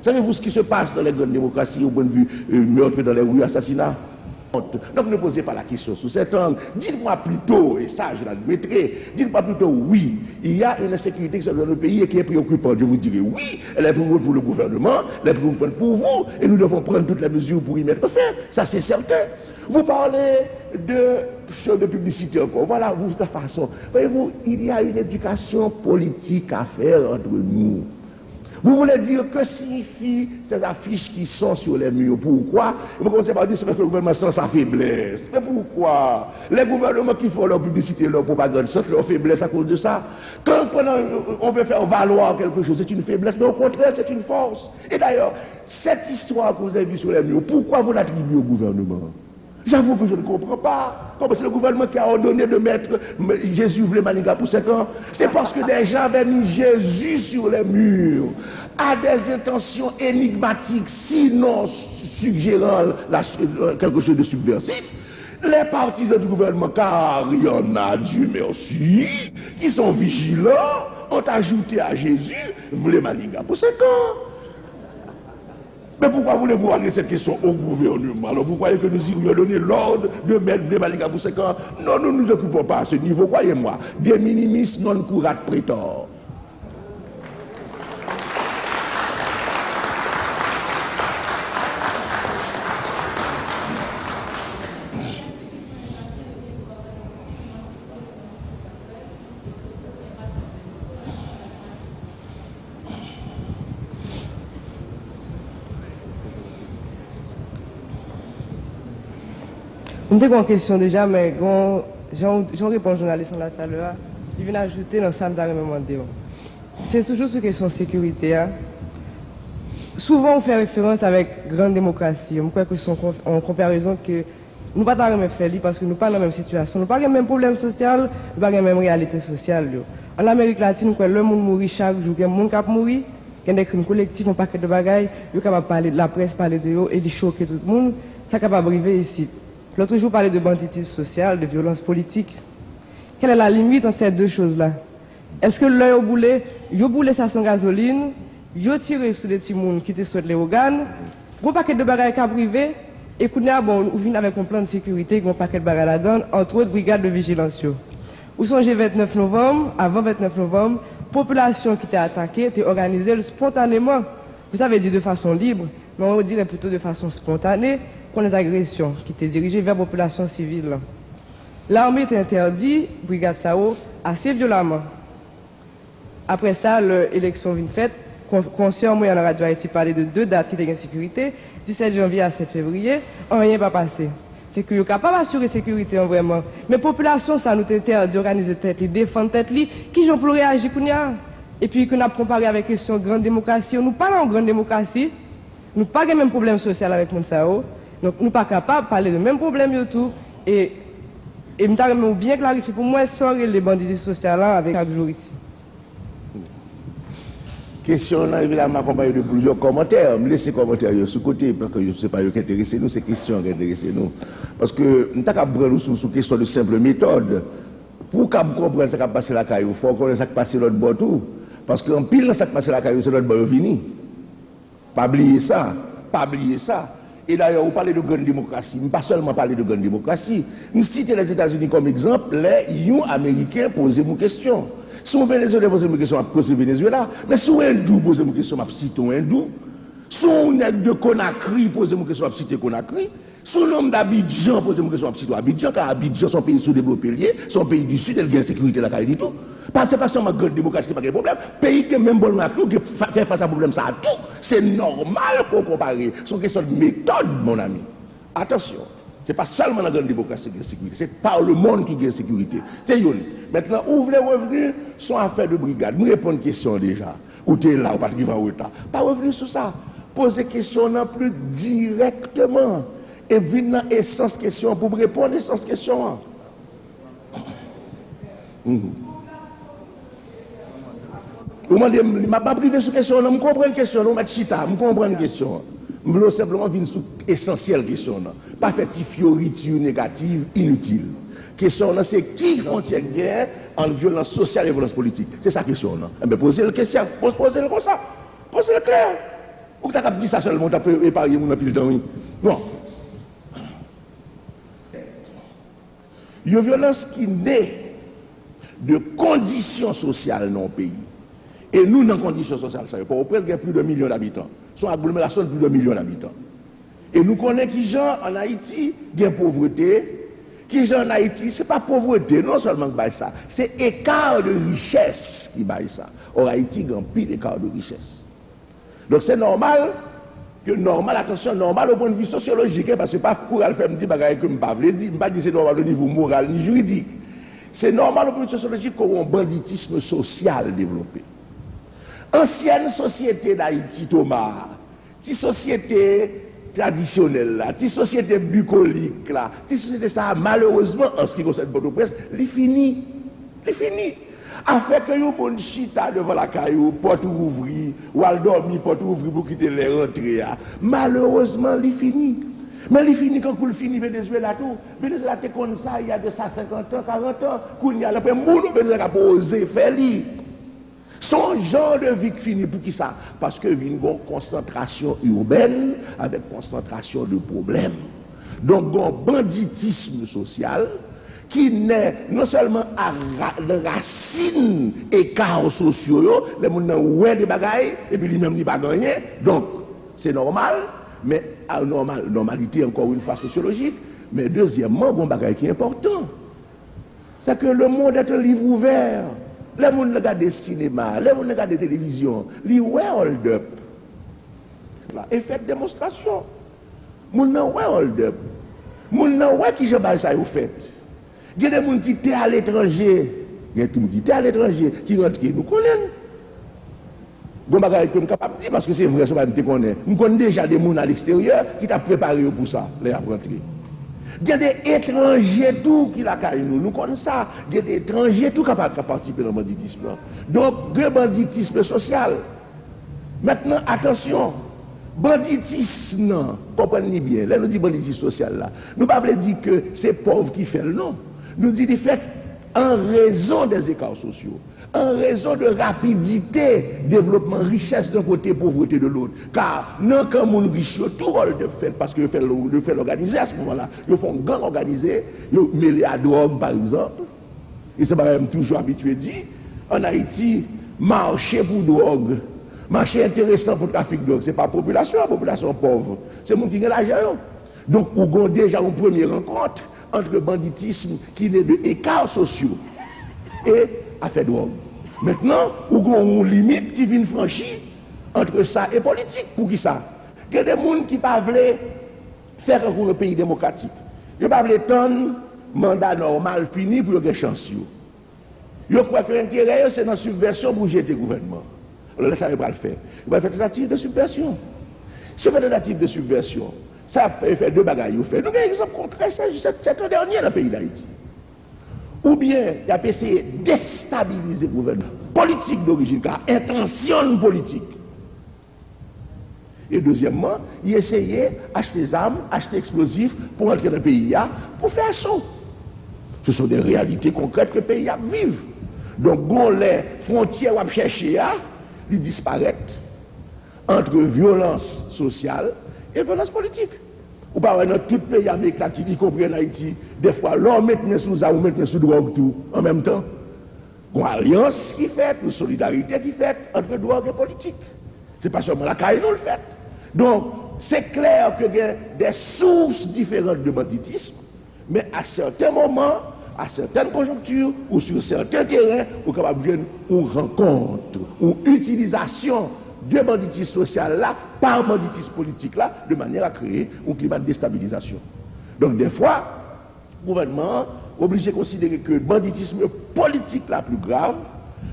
Savez-vous ce qui se passe dans les grandes démocraties au point de vue meurtre dans les rues, assassinats? Donc ne posez pas la question sous cet angle. Dites-moi plutôt, et ça je l'admettrai, dites-moi plutôt oui, il y a une insécurité qui se dans le pays et qui est préoccupante. Je vous dirai oui, elle est préoccupante pour le gouvernement, elle est préoccupante pour vous, et nous devons prendre toutes les mesures pour y mettre fin. Ça c'est certain. Vous parlez de publicité encore. Voilà, de toute façon. Voyez-vous, il y a une éducation politique à faire entre nous. Vous voulez dire que signifient ces affiches qui sont sur les murs? Pourquoi? Vous commencez par dire que c'est parce que le gouvernement sent sa faiblesse. Mais pourquoi? Les gouvernements qui font leur publicité, leur propagande, sentent leur faiblesse à cause de ça. Quand on veut faire valoir quelque chose, c'est une faiblesse, mais au contraire, c'est une force. Et d'ailleurs, cette histoire que vous avez vue sur les murs, pourquoi vous l'attribuez au gouvernement? J'avoue que je ne comprends pas. Comme c'est le gouvernement qui a ordonné de mettre Jésus voulait Maniga pour 5 ans. C'est parce que des gens avaient mis Jésus sur les murs à des intentions énigmatiques, sinon suggérant quelque chose de subversif. Les partisans du gouvernement, car il y en a, Dieu merci, qui sont vigilants, ont ajouté à Jésus voulait Maniga pour 5 ans. Mais pourquoi voulez-vous régler cette question au gouvernement? Alors vous croyez que nous irions donner l'ordre de mettre les Maniga pour 5 ans? Non, nous ne nous occupons pas à ce niveau, croyez-moi. De minimis non curat pretor. Une grande question déjà, mais j'en réponds au journaliste en tout à l'heure. Il vient ajouter dans ça, c'est toujours sur question de sécurité. Hein. Souvent, on fait référence avec grande démocratie. On croit que c'est en comparaison que nous ne pas dans la même fait parce que nous ne pas dans la même situation. Nous pas dans le même problème social, nous pas dans la même réalité sociale. En Amérique latine, le monde mourit chaque jour. Il y a des gens qui mourent, il y a des crimes collectifs, un paquet de bagailles. Il y a parler de la presse, parler de eux et de choquer tout le monde. Ça capable d'arriver ici. L'autre jour, parler de banditisme social, de violence politique. Quelle est la limite entre ces deux choses-là? Est-ce que l'œil au boulet, yo boulé ça sans gasoline, yo tiré sur des petits mouns qui te souhaitent les organes, gros paquet de bagages à privé, et qu'on a bon, ou vient avec un plan de sécurité, gros paquet de bagages à la donne, entre autres brigades de vigilance. Où songez 29 novembre, avant 29 novembre, population qui était attaquée, était organisée spontanément. Vous avez dit de façon libre, mais on dirait plutôt de façon spontanée, pour les agressions qui étaient dirigées vers la population civile. L'armée était interdite, brigade Sao, assez violemment. Après ça, l'élection vient faite, conscient, moi, en radio Haïti parlait de 2 dates qui étaient en sécurité, 17 janvier à 7 février, rien pas passé. C'est que vous êtes capable d'assurer la sécurité vraiment. Mais la population, ça nous interdit d'organiser tête, de défendre tête, qui j'en peux réagir qu'on y a. Et puis qu'on a comparé avec la question de grande démocratie, nous parlons en grande démocratie, nous n'avons pas le même problème social avec Monsao. Donc, nous pas capables de parler de même problème et tout. Et nous bien clarifier pour moi, ça les bandits sociaux là avec chaque jour ici. Question là, évidemment, accompagnée de plusieurs commentaires. Me laissez commentaires sous côté, parce que je ne sais pas qui intéresse nous, c'est question qui intéresse nous. Parce que nous avons prendre sous question de simple méthode. Pour qu'on comprenne ce qui a passé la caillou, il faut connaître ce qui a passé l'autre bord tout. Parce qu'en pile, ce qui a passé la caillou, c'est l'autre bord fini. Pas oublier ça. Pas oublier ça. Et d'ailleurs, vous parlez de grande démocratie. Pas seulement parler de grande démocratie. Nous citons les États-Unis comme exemple, les Américains posent une question. Si on Venezuela pose une question, je pose le Venezuela. Mais si on hindou pose une question, je cite un hindou. Si on nègre de Conakry pose une question, je cite Conakry. Si on homme d'Abidjan pose une question, je cite Abidjan, car Abidjan, son pays sous-développé lié, son pays du Sud, il y a une sécurité là, du tout. Parce que c'est pas seulement grande démocratie qui n'a pas de problème. Pays qui même bon avec nous, qui fait face à problème, ça a tout. C'est normal pour comparer. C'est une question de méthode, mon ami. Attention. Ce n'est pas seulement la grande démocratie qui a sécurité, c'est par le monde qui a sécurité. C'est une. Maintenant, où les revenus sont affaires de brigade. Nous répondons à une question déjà. Où tu es là, ou pas de en retard. Pas revenir sur ça. Poser question non plus directement. Et venir dans l'essence question pour répondre à l'essence question. Vous m'avez dit, je ne pas privé sur question, je comprends une question, je vais chita, je comprends une question. Je veux simplement venir sur l'essentiel question. Pas faire des fioritures négatives inutiles. Question, c'est qui frontière guerre entre violence sociale et violence politique. C'est ça la question. Mais posez la question, posez-le comme ça. Posez-le clair. Ou tu as dit ça seulement, tu peux épargner mon appel temps. Bon. Il y a une violence qui naît de conditions sociales dans le pays. Et nous, dans les conditions sociales, ça veut pas presque plus de 1 million d'habitants. Son agglomération de plus de 1 million d'habitants. Et nous connaissons qui gens en Haïti, il y a pauvreté. Qui gens en Haïti, ce n'est pas pauvreté, non seulement qui ça, c'est écart de richesse qui baille ça. Or, Haïti, il y a un pile d'écart de richesse. Donc, c'est normal attention, normal au point de vue sociologique, parce que pas pour aller faire me dire que je ne pas dire, pas dire c'est normal au niveau moral ni juridique. C'est normal au point de vue sociologique qu'on a un banditisme social développé. Ancienne société d'Haïti, Thomas, petite société traditionnelle, petite société bucolique, petite société ça, malheureusement, en ce qui concerne Port-au-Prince, il finit. Afin que vous bon chita devant la caillou, porte ouvrie, ou al dormir, porte ouvrie pour quitter les rentrées. Malheureusement, il finit. Mais il finit quand il finit Venezuela tout. Venezuela était comme ça il y a de ça 50 ans, 40 ans. Quand il y a le monde, Venezuela a posé, fait lui. Son genre de vie qui finit pour qui ça? Parce que il y a une concentration urbaine avec concentration de problèmes. Donc, un banditisme social qui naît non seulement à la racine et chaos sociaux, les gens n'ont pas de bagailles, et puis lui-même n'y pas gagné. Donc, c'est normal, mais à normalité, encore une fois, sociologique. Mais deuxièmement, bon bagaille qui est important, c'est que le monde est un livre ouvert. Les gens regardent des cinémas, les gens regardent des télévisions, ils hold up. Et faites démonstration. Les gens hold up. Les gens qui je ça vous faites. Il y a des gens qui étaient à l'étranger. Il y a des gens qui étaient à l'étranger, qui rentrent, nous connaissons. Bon bagage que nous capable de dire parce que c'est vrai, ça va me connaître. Nous connaissons déjà des gens à l'extérieur qui t'ont préparé pour ça, les rentrer. Il y a des étrangers tout qui la caillent nous connaissons ça. Il y a des étrangers tout capables de participer dans le banditisme. Donc, le banditisme social. Maintenant, attention, banditisme, comprenez bien, là nous disons banditisme social là. Nous ne pouvons pas dire que c'est pauvre qui fait le nom. Nous disons de fait en raison des écarts sociaux, en raison de rapidité, développement, richesse d'un côté, pauvreté de l'autre. Car non quand mon riche, tout rôle de fait, parce que je fais l'organiser à ce moment-là. Ils font gang organisé, ils mêlent à drogue par exemple. Et c'est même toujours habitué dit, en Haïti, marcher pour drogue, marché intéressant pour le trafic de drogue, ce n'est pas la population pauvre, c'est le monde qui a l'argent. Donc, on a déjà une première rencontre entre banditisme qui naît de écarts sociaux et affaire de drogue. Maintenant, on a une limite qui vient franchir entre ça et politique. Pour qui ça? Il y a des gens qui ne peuvent pas faire un pays démocratique. Ils ne peuvent pas attendre mandat normal fini pour avoir chance. Ils croient que l'intérêt, c'est dans la subversion pour jeter le gouvernement. Alors là, ça ne va pas le faire. Il va faire tentative de subversion. Si on fait tentative de subversion, Ça fait deux bagailles. Nous avons un exemple concret, c'est un dernier dans le pays d'Haïti. Ou bien, il a essayé de déstabiliser le gouvernement politique d'origine, car intention politique. Et deuxièmement, il essayait d'acheter des armes, acheter explosifs pour entrer dans le pays, pour faire assaut. Ce sont des réalités concrètes que le pays vive. Donc, quand les frontières à chercher, ils disparaissent entre violence sociale et violence politique. Ou pas dans tout pays américain, y compris en Haïti, des fois, l'homme met sous ça ou met sous drogue tout en même temps. Une alliance qui fait, une solidarité qui fait entre drogue et politique. C'est pas seulement la caille nous le fait. Donc, c'est clair qu'il y a des sources différentes de banditisme, mais à certains moments, à certaines conjonctures ou sur certains terrains, on est capable de une rencontre, une utilisation de banditisme social là, par banditisme politique là, de manière à créer un climat de déstabilisation. Donc des fois, le gouvernement est obligé de considérer que le banditisme politique là plus grave,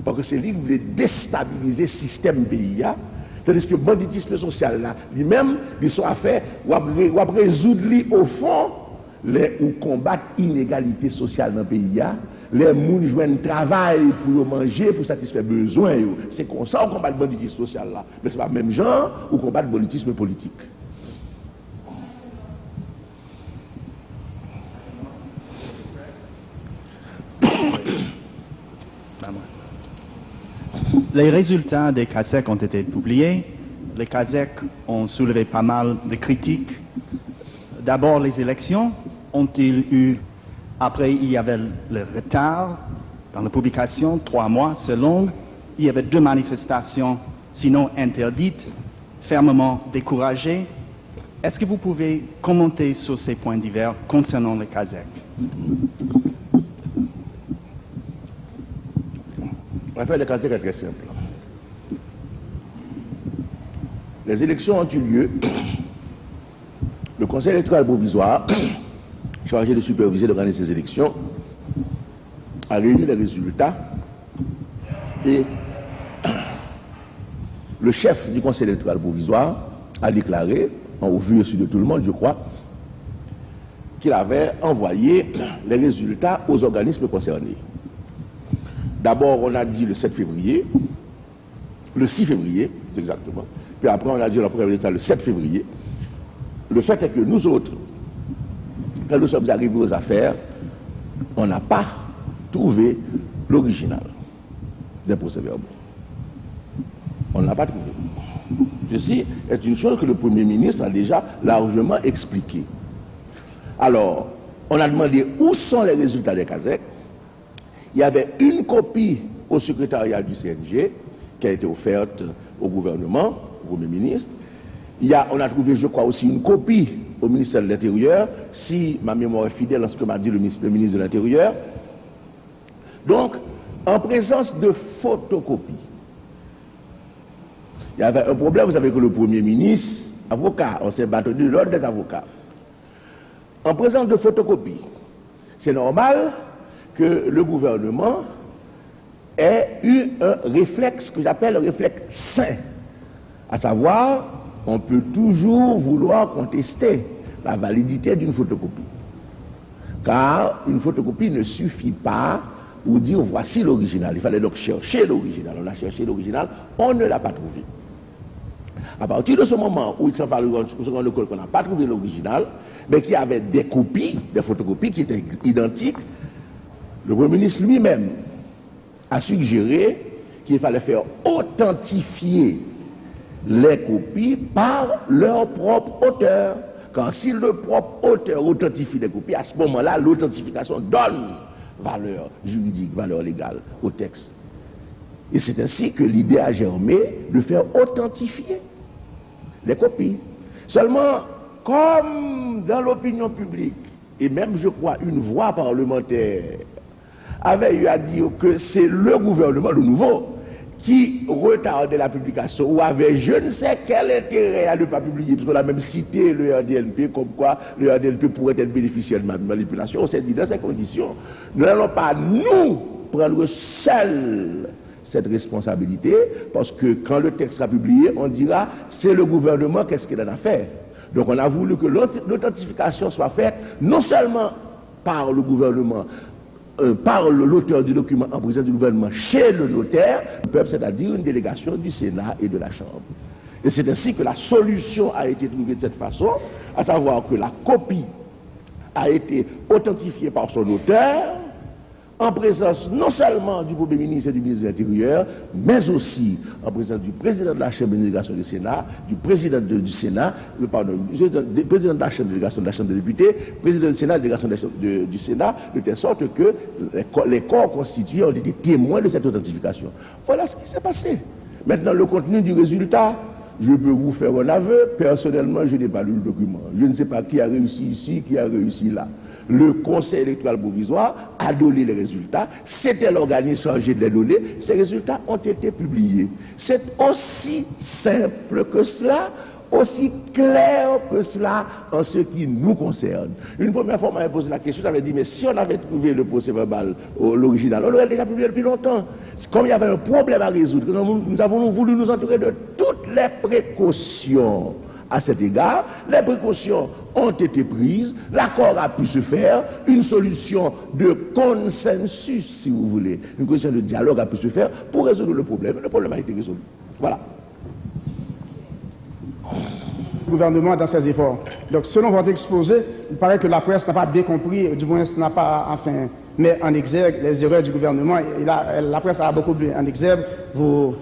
parce que c'est lui qui veut déstabiliser le système pays, tandis que le banditisme social là, lui-même, ils sont à faire, ou à résoudre au fond, ou combattre l'inégalité sociale dans le pays. Les gens joignent travail pour manger, pour satisfaire besoins. C'est comme ça qu'on combat le banditisme social là. Mais ce n'est pas le même genre ou combat le banditisme politique. Les résultats des CASEC ont été publiés. Les CASEC ont soulevé pas mal de critiques. D'abord, les élections ont-ils eu... Après, il y avait le retard dans la publication, 3 mois, c'est long. Il y avait 2 manifestations, sinon interdites, fermement découragées. Est-ce que vous pouvez commenter sur ces points divers concernant le CASEC? L'affaire de CASEC est très simple. Les élections ont eu lieu. Le Conseil électoral provisoire, chargé de superviser et d'organiser ces élections, a réuni les résultats et le chef du Conseil électoral provisoire a déclaré, en vue aussi de tout le monde, je crois, qu'il avait envoyé les résultats aux organismes concernés. D'abord, on a dit le 7 février, le 6 février, exactement, puis après on a dit la première résultat le 7 février. Le fait est que nous autres, quand nous sommes arrivés aux affaires, on n'a pas trouvé l'original des procès-verbaux. On n'a pas trouvé. Ceci est une chose que le Premier ministre a déjà largement expliqué. Alors, on a demandé où sont les résultats des CASEC. Il y avait une copie au secrétariat du CNG qui a été offerte au gouvernement, au Premier ministre. On a trouvé, je crois, aussi une copie au ministère de l'Intérieur, si ma mémoire est fidèle à ce que m'a dit le ministre de l'Intérieur. Donc, en présence de photocopies, il y avait un problème, vous savez que le Premier ministre, avocat, on s'est battu de l'ordre des avocats. En présence de photocopies, c'est normal que le gouvernement ait eu un réflexe que j'appelle un réflexe sain, à savoir, on peut toujours vouloir contester la validité d'une photocopie. Car une photocopie ne suffit pas pour dire voici l'original. Il fallait donc chercher l'original. On a cherché l'original, on ne l'a pas trouvé. À partir de ce moment où il s'en parle qu'on n'a pas trouvé l'original, mais qu'il y avait des copies, des photocopies qui étaient identiques, le Premier ministre lui-même a suggéré qu'il fallait faire authentifier les copies par leur propre auteur. Quand si le propre auteur authentifie les copies, à ce moment-là, l'authentification donne valeur juridique, valeur légale au texte. Et c'est ainsi que l'idée a germé de faire authentifier les copies. Seulement, comme dans l'opinion publique, et même je crois une voix parlementaire avait eu à dire que c'est le gouvernement, le nouveau, qui retardait la publication ou avait je ne sais quel intérêt à ne pas publier, parce qu'on a même cité le RDLP comme quoi le RDLP pourrait être bénéficiaire de manipulation. On s'est dit dans ces conditions, nous n'allons pas nous prendre seul cette responsabilité, parce que quand le texte sera publié, on dira c'est le gouvernement, qu'est-ce qu'il en a fait? Donc on a voulu que l'authentification soit faite non seulement par le gouvernement, par l'auteur du document en présence du gouvernement chez le notaire, le peuple, c'est-à-dire une délégation du Sénat et de la Chambre. Et c'est ainsi que la solution a été trouvée de cette façon, à savoir que la copie a été authentifiée par son auteur, en présence non seulement du Premier ministre et du ministre de l'Intérieur, mais aussi en présence du président de la Chambre de délégation du Sénat, du président du Sénat, du président de la Chambre de délégation de la Chambre des députés, président du Sénat, délégation du Sénat, de telle sorte que les corps constitués ont été témoins de cette authentification. Voilà ce qui s'est passé. Maintenant, le contenu du résultat, je peux vous faire un aveu. Personnellement, je n'ai pas lu le document. Je ne sais pas qui a réussi ici, qui a réussi là. Le Conseil électoral provisoire a donné les résultats. C'était l'organisme chargé de les donner. Ces résultats ont été publiés. C'est aussi simple que cela, aussi clair que cela en ce qui nous concerne. Une première fois, on m'avait posé la question, j'avais dit, mais si on avait trouvé le procès verbal, l'original, on l'aurait déjà publié depuis longtemps. Comme il y avait un problème à résoudre, nous avons voulu nous entourer de toutes les précautions. À cet égard, les précautions ont été prises, l'accord a pu se faire, une solution de consensus, si vous voulez, une question de dialogue a pu se faire pour résoudre le problème. Le problème a été résolu. Voilà. Le gouvernement dans ses efforts. Donc, selon votre exposé, il paraît que la presse n'a pas bien compris, du moins, n'a pas, enfin, mis en exergue les erreurs du gouvernement. Et la presse a beaucoup mis en exergue vos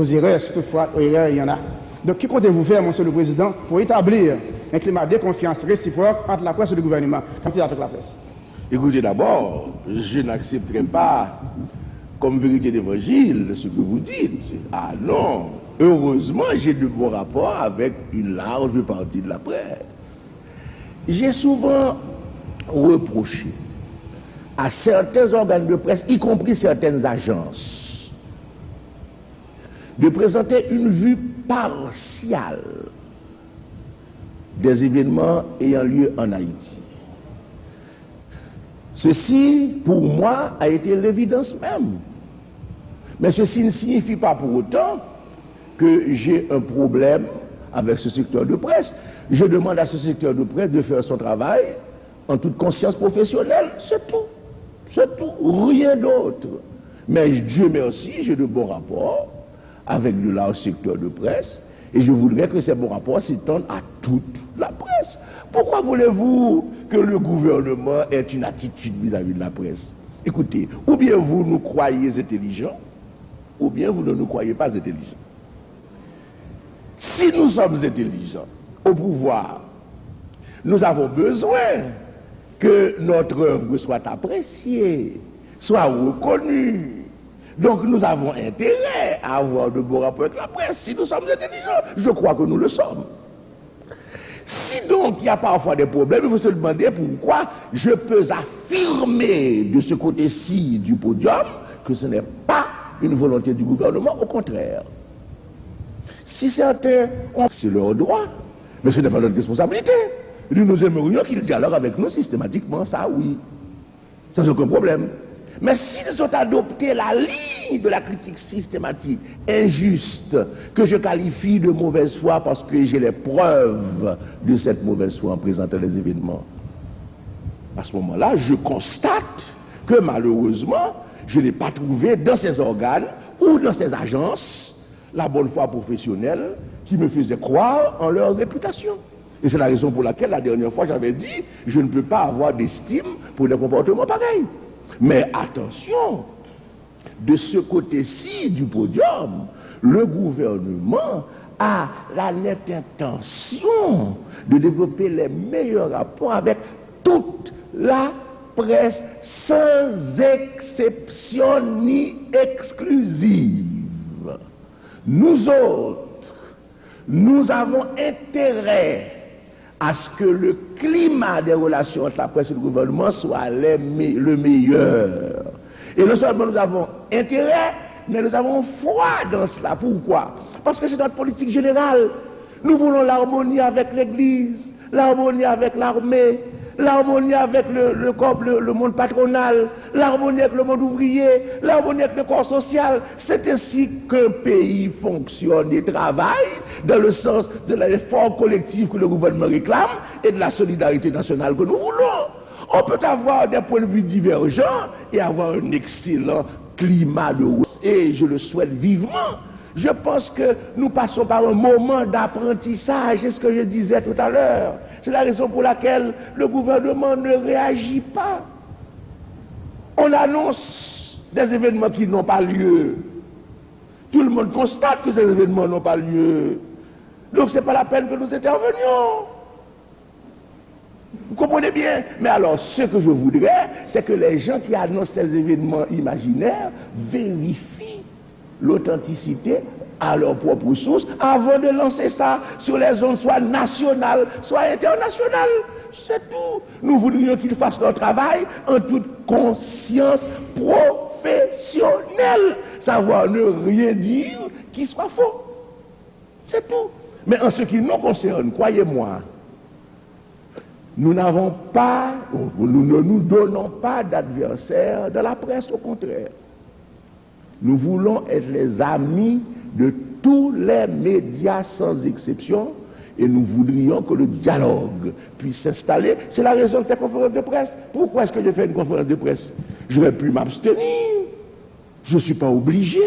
erreurs, si toutefois, erreurs, il y en a. Donc, que comptez-vous faire, Monsieur le Président, pour établir un climat de confiance réciproque entre la presse et le gouvernement, avec la presse? Écoutez, d'abord, je n'accepterai pas comme vérité d'évangile ce que vous dites. Ah non, heureusement, j'ai de bons rapports avec une large partie de la presse. J'ai souvent reproché à certains organes de presse, y compris certaines agences, de présenter une vue partiale des événements ayant lieu en Haïti. Ceci, pour moi, a été l'évidence même. Mais ceci ne signifie pas pour autant que j'ai un problème avec ce secteur de presse. Je demande à ce secteur de presse de faire son travail en toute conscience professionnelle. C'est tout. C'est tout. Rien d'autre. Mais Dieu merci, j'ai de bons rapports avec le large secteur de presse, et je voudrais que ces bons rapports s'étendent à toute la presse. Pourquoi voulez-vous que le gouvernement ait une attitude vis-à-vis de la presse? Écoutez, ou bien vous nous croyez intelligents, ou bien vous ne nous croyez pas intelligents. Si nous sommes intelligents au pouvoir, nous avons besoin que notre œuvre soit appréciée, soit reconnue. Donc nous avons intérêt à avoir de bons rapports avec la presse. Si nous sommes intelligents, je crois que nous le sommes. Si donc il y a parfois des problèmes, il faut se demander pourquoi je peux affirmer de ce côté-ci du podium que ce n'est pas une volonté du gouvernement, au contraire. Si certains ont, c'est leur droit, mais ce n'est pas notre responsabilité. Nous aimerions qu'ils dialoguent avec nous systématiquement, ça oui, sans aucun problème. Mais s'ils ont adopté la ligne de la critique systématique, injuste, que je qualifie de mauvaise foi parce que j'ai les preuves de cette mauvaise foi en présentant les événements, à ce moment-là, je constate que malheureusement, je n'ai pas trouvé dans ces organes ou dans ces agences la bonne foi professionnelle qui me faisait croire en leur réputation. Et c'est la raison pour laquelle la dernière fois j'avais dit, je ne peux pas avoir d'estime pour des comportements pareils. Mais attention, de ce côté-ci du podium, le gouvernement a la nette intention de développer les meilleurs rapports avec toute la presse, sans exception ni exclusive. Nous autres, nous avons intérêt à ce que le climat des relations entre la presse et le gouvernement soit le meilleur. Et non seulement nous avons intérêt, mais nous avons foi dans cela. Pourquoi? Parce que c'est notre politique générale. Nous voulons l'harmonie avec l'Église, l'harmonie avec l'armée, l'harmonie avec le monde patronal, l'harmonie avec le monde ouvrier, l'harmonie avec le corps social. C'est ainsi qu'un pays fonctionne et travaille dans le sens de l'effort collectif que le gouvernement réclame et de la solidarité nationale que nous voulons. On peut avoir des points de vue divergents et avoir un excellent climat de route. Et je le souhaite vivement. Je pense que nous passons par un moment d'apprentissage, c'est ce que je disais tout à l'heure. C'est la raison pour laquelle le gouvernement ne réagit pas. On annonce des événements qui n'ont pas lieu. Tout le monde constate que ces événements n'ont pas lieu. Donc ce n'est pas la peine que nous intervenions. Vous comprenez bien? Mais alors, ce que je voudrais, c'est que les gens qui annoncent ces événements imaginaires vérifient l'authenticité à leur propre source avant de lancer ça sur les zones soit nationales, soit internationales. C'est tout. Nous voudrions qu'ils fassent leur travail en toute conscience professionnelle. Savoir ne rien dire qui soit faux. C'est tout. Mais en ce qui nous concerne, croyez-moi, nous n'avons pas, nous ne nous donnons pas d'adversaires dans la presse, au contraire. Nous voulons être les amis de tous les médias sans exception et nous voudrions que le dialogue puisse s'installer. C'est la raison de cette conférence de presse. Pourquoi est-ce que je fais une conférence de presse? J'aurais pu m'abstenir. Je ne suis pas obligé.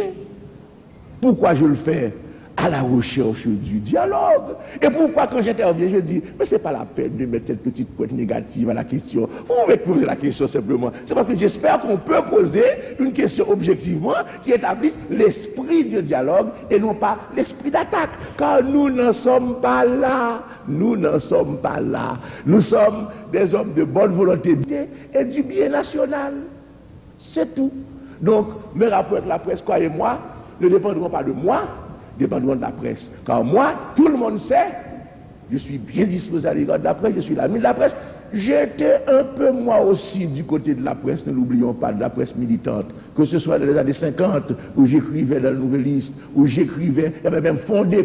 Pourquoi je le fais? À la recherche du dialogue. Et pourquoi quand j'interviens, je dis, mais ce n'est pas la peine de mettre cette petite pointe négative à la question. Vous pouvez poser la question simplement. C'est parce que j'espère qu'on peut poser une question objectivement qui établisse l'esprit du dialogue et non pas l'esprit d'attaque. Car nous n'en sommes pas là. Nous n'en sommes pas là. Nous sommes des hommes de bonne volonté et du bien national. C'est tout. Donc, mes rapports avec la presse, croyez-moi, ne dépendront pas de moi, dépendront de la presse. Car moi, tout le monde sait, je suis bien disposé à l'égard de la presse, je suis l'ami de la presse. J'étais un peu moi aussi du côté de la presse, ne l'oublions pas, de la presse militante, que ce soit dans les années 50, où j'écrivais dans le Nouvelliste, où j'écrivais, j'avais même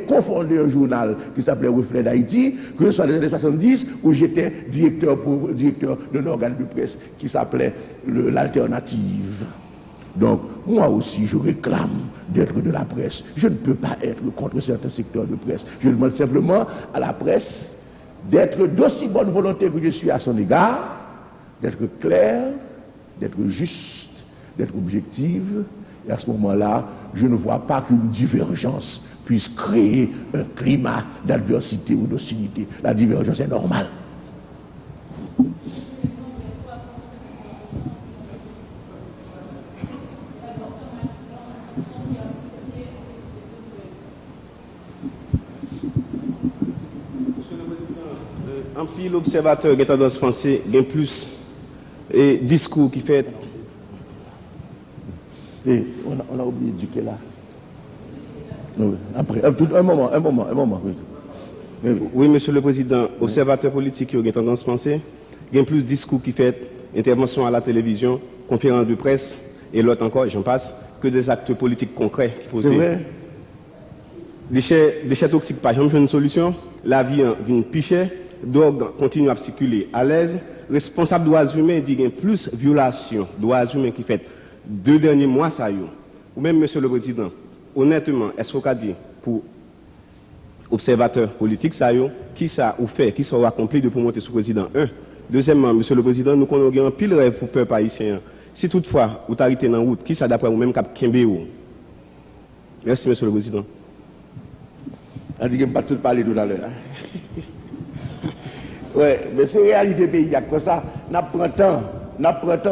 cofondé un journal qui s'appelait Reflet d'Haïti, que ce soit dans les années 70, où j'étais directeur d'un organe de presse qui s'appelait l'Alternative. Donc, moi aussi, je réclame d'être de la presse. Je ne peux pas être contre certains secteurs de presse. Je demande simplement à la presse d'être d'aussi bonne volonté que je suis à son égard, d'être clair, d'être juste, d'être objective. Et à ce moment-là, je ne vois pas qu'une divergence puisse créer un climat d'adversité ou d'hostilité. La divergence est normale. En pile, l'observateur qui est tendance penser, il y a plus et discours qui fait. Et on a oublié d'éduquer là. Oui, après, un moment. Oui, monsieur le président, observateur politique qui a tendance à penser, il y a plus discours qui fait intervention à la télévision, conférence de presse et l'autre encore, j'en passe, que des actes politiques concrets qui posent. C'est vrai. Déchets toxiques, pas jamais une solution. La vie vient picher. Drogue continue à circuler à l'aise. Responsable droits humains dit qu'il y a plus violations droits humains qui fait 2 derniers mois ça y est. Ou même monsieur le président, honnêtement, est-ce qu'on a dit pour observateur politique ça y est, qui ça ou fait, qui ça a accompli depuis monter sous président 1. Deuxièmement, monsieur le président, nous connaissons un pile rêve pour peuple haïtien. Si toutefois vous arrêtez dans la route, qui ça d'après vous même cap Kembéo. Merci monsieur le président. On dit que je ne pas tout parler tout à l'heure. Oui, mais c'est réalité pays, comme ça, n'a pris temps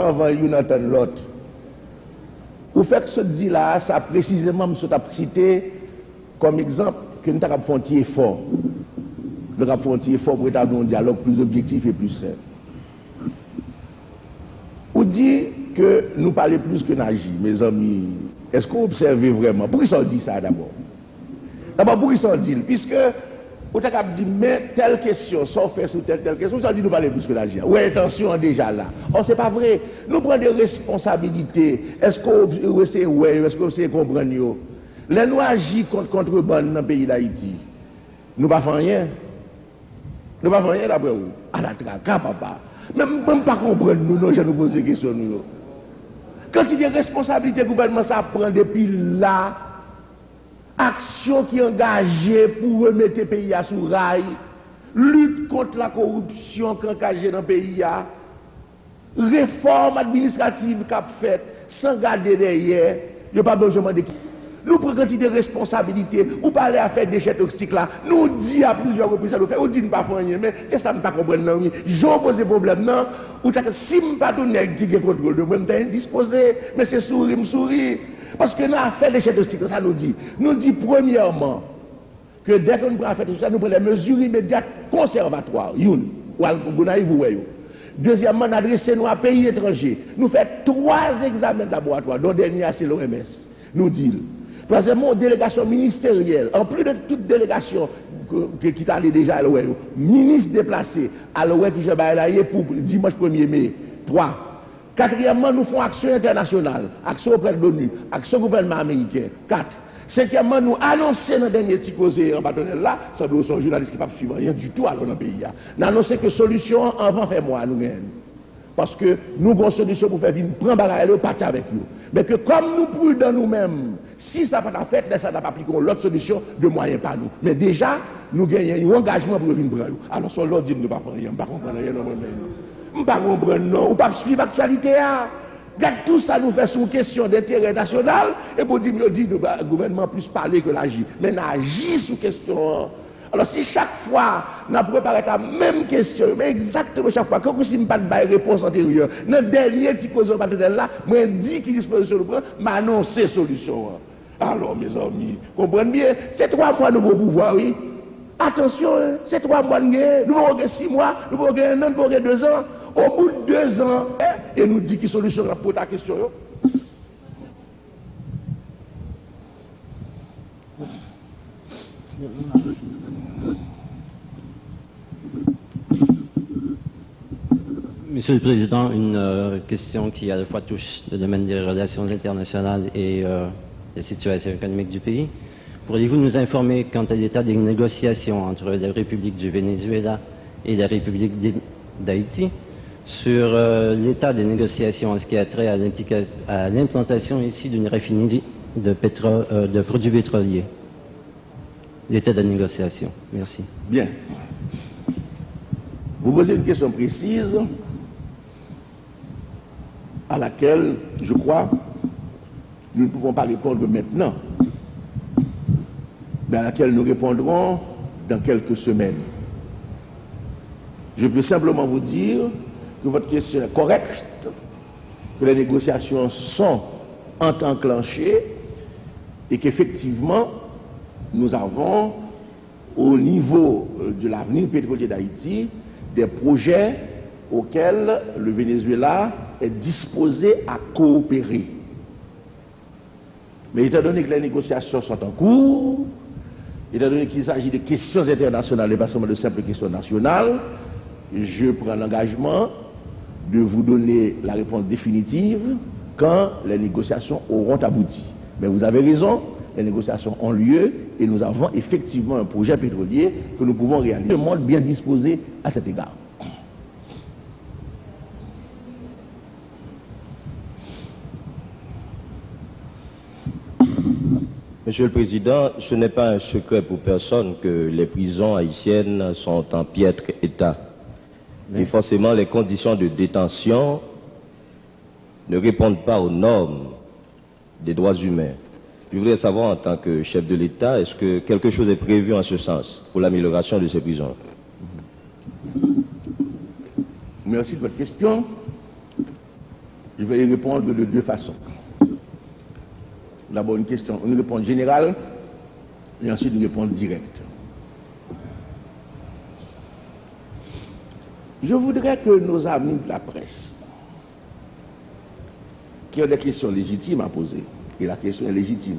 avant une entendre l'autre. Vous faites ce dit là, ça précisément, je suis cité comme exemple que nous avons fait un effort. Nous avons fait un effort pour établir un dialogue plus objectif et plus simple. Vous dites que nous parlons plus que n'agir, mes amis. Est-ce que vous observez vraiment? Pourquoi ils ont dit ça d'abord? D'abord, pourquoi ils ont dit? Puisque vous avez dit, mais telle question, sans faire sur telle question, vous avez dit, nous parlons plus que l'agir. Oui, attention, déjà là. Or, c'est pas vrai. Nous prenons des responsabilités. Est-ce que vous essayez, est-ce que vous essayez de comprendre? Les nous agissons contre contrebande dans le pays d'Haïti. Nous ne faisons rien. Nous ne faisons rien d'après vous. À la traque, papa. Même pas comprendre nous, non, je nous pose des questions. Nous. Quand il y a responsabilité gouvernement, ça prend depuis là, action qui est engagée pour remettre le pays à sous rail, lutte contre la corruption qui est engagée dans le pays, réforme administrative qu'a faite, sans garder derrière, il n'y a pas besoin de qui. Nous prenons quantité de responsabilité, ou parler à faire des déchets toxiques là, nous dit à plusieurs reprises, nous fait, ou dit ne pas faire rien, mais c'est ça, nous ne comprenons pas. J'en pose des problèmes, non, ou si je ne pas tout qui contrôle de moi, je suis indisposé, mais c'est souris. Parce que nous avons fait des déchets toxiques, ça nous dit premièrement, que dès qu'on prend faire tout ça, nous prenons des mesures immédiates conservatoires, Deuxièmement, nous adressons à pays étrangers. Nous faisons 3 examens de laboratoire, dont le dernier c'est l'OMS. Nous dit. Troisièmement, délégation ministérielle, en plus de toute délégation qui est allée déjà à l'OE, ministre déplacé à l'OE qui je vais pour dimanche 1er mai. 3. Quatrièmement, nous faisons action internationale, action auprès de l'ONU, action gouvernement américain. 4. Cinquièmement, nous annonçons dans le dernier petit causé en bâtonnel là, ça doit être un journaliste qui ne peut pas suivre rien du tout dans le pays. Nous annonçons que solution avant fait moi nous gagnons. Parce que nous avons une solution pour faire venir prendre bagarre et partir avec nous. Mais que comme nous prudents nous-mêmes, si ça n'a pas fait, ça n'a pas appliqué l'autre solution de moyens par nous. Mais déjà, nous gagnons un engagement pour venir prendre nous. Alors, sur l'autre dit, nous ne pas prendre rien, nous ne pas comprendre rien. Nous ne pas comprendre, non, ou pas suivre l'actualité. Regarde tout ça nous fait sur une question d'intérêt national et pour dire, le gouvernement plus parler que l'agir. Mais nous agissons sur question. Alors si chaque fois nous préparons la même question, mais exactement chaque fois, quand vous n'avez pas de réponse antérieure, dans le dernier petit cause là, moi dis qui disposition nous prend, m'annonce solution. Alors mes amis, comprenez bien, c'est 3 mois de nouveau pouvoir, oui. Attention, c'est 3 mois de guerre, nous avons 6 mois, nous avons 1 an, nous avons 2 ans. Au bout de 2 ans, et nous dit qui solution pour ta question. Monsieur le Président, une question qui à la fois touche le domaine des relations internationales et la situation économique du pays. Pourriez-vous nous informer quant à l'état des négociations entre la République du Venezuela et la République d'Haïti sur l'état des négociations en ce qui a trait à l'implantation ici d'une raffinerie de produits pétroliers? L'état de négociation. Merci. Bien. Vous posez une question précise à laquelle, je crois, nous ne pouvons pas répondre maintenant, mais à laquelle nous répondrons dans quelques semaines. Je peux simplement vous dire que votre question est correcte, que les négociations sont enclenchées et qu'effectivement, nous avons, au niveau de l'avenir pétrolier d'Haïti, des projets auxquels le Venezuela est disposé à coopérer. Mais étant donné que les négociations sont en cours, étant donné qu'il s'agit de questions internationales et pas seulement de simples questions nationales, je prends l'engagement de vous donner la réponse définitive quand les négociations auront abouti. Mais vous avez raison, les négociations ont lieu et nous avons effectivement un projet pétrolier que nous pouvons réaliser. Le monde bien disposé à cet égard. Monsieur le Président, ce n'est pas un secret pour personne que les prisons haïtiennes sont en piètre état. Et forcément, les conditions de détention ne répondent pas aux normes des droits humains. Je voudrais savoir, en tant que chef de l'État, est-ce que quelque chose est prévu en ce sens pour l'amélioration de ces prisons? Merci de votre question. Je vais y répondre de 2 façons. D'abord une réponse générale et ensuite une réponse directe. Je voudrais que nos amis de la presse, qui ont des questions légitimes à poser, et la question est légitime,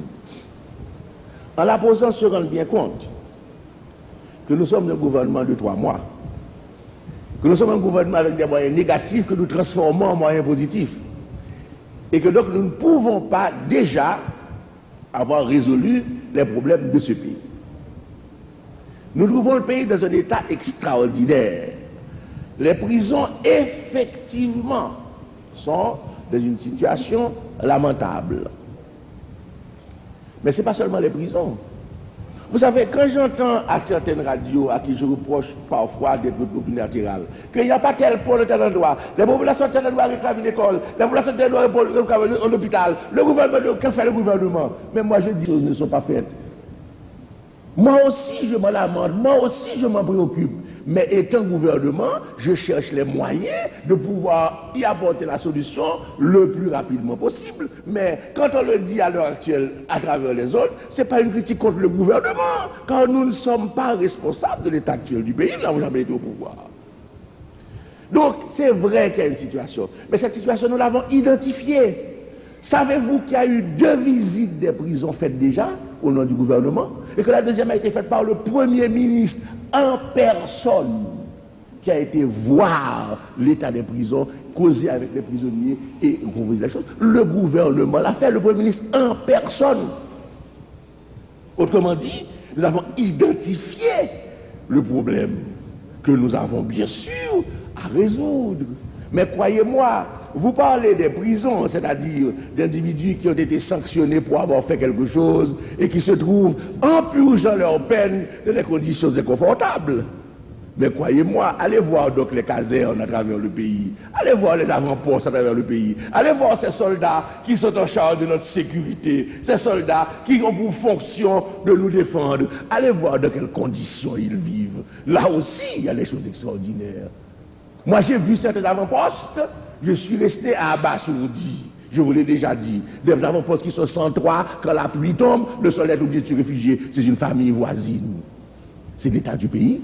en la posant se rendent bien compte que nous sommes un gouvernement de 3 mois, que nous sommes un gouvernement avec des moyens négatifs que nous transformons en moyens positifs, et que donc nous ne pouvons pas déjà avoir résolu les problèmes de ce pays. Nous trouvons le pays dans un état extraordinaire. Les prisons, effectivement, sont dans une situation lamentable. Mais ce n'est pas seulement les prisons. Vous savez, quand j'entends à certaines radios à qui je reproche parfois d'être unilatéral, qu'il n'y a pas tel pôle, tel endroit, les populations de tel endroit réclament une école, les populations de tel endroit réclament un hôpital, le gouvernement, que fait le gouvernement? Mais moi je dis, choses ne sont pas faites. Moi aussi je m'en lamente, moi aussi je m'en préoccupe. Mais étant gouvernement, je cherche les moyens de pouvoir y apporter la solution le plus rapidement possible. Mais quand on le dit à l'heure actuelle à travers les autres, ce n'est pas une critique contre le gouvernement, car nous ne sommes pas responsables de l'état actuel du pays, nous n'avons jamais été au pouvoir. Donc c'est vrai qu'il y a une situation, mais cette situation nous l'avons identifiée. Savez-vous qu'il y a eu 2 visites des prisons faites déjà au nom du gouvernement et que la deuxième a été faite par le Premier ministre en personne qui a été voir l'état des prisons, causer avec les prisonniers et proposer les choses. Le gouvernement l'a fait, le Premier ministre en personne. Autrement dit, nous avons identifié le problème que nous avons bien sûr à résoudre. Mais croyez-moi, vous parlez des prisons, c'est-à-dire d'individus qui ont été sanctionnés pour avoir fait quelque chose et qui se trouvent en purgeant leur peine dans des conditions inconfortables. Mais croyez-moi, allez voir donc les casernes à travers le pays, allez voir les avant-postes à travers le pays, allez voir ces soldats qui sont en charge de notre sécurité, ces soldats qui ont pour fonction de nous défendre, allez voir dans quelles conditions ils vivent. Là aussi, il y a des choses extraordinaires. Moi, j'ai vu certains avant-postes, je suis resté à abasourdi. Je vous l'ai déjà dit. Des avant-postes qui sont 103, quand la pluie tombe, le soldat est obligé de se réfugier. C'est une famille voisine. C'est l'état du pays.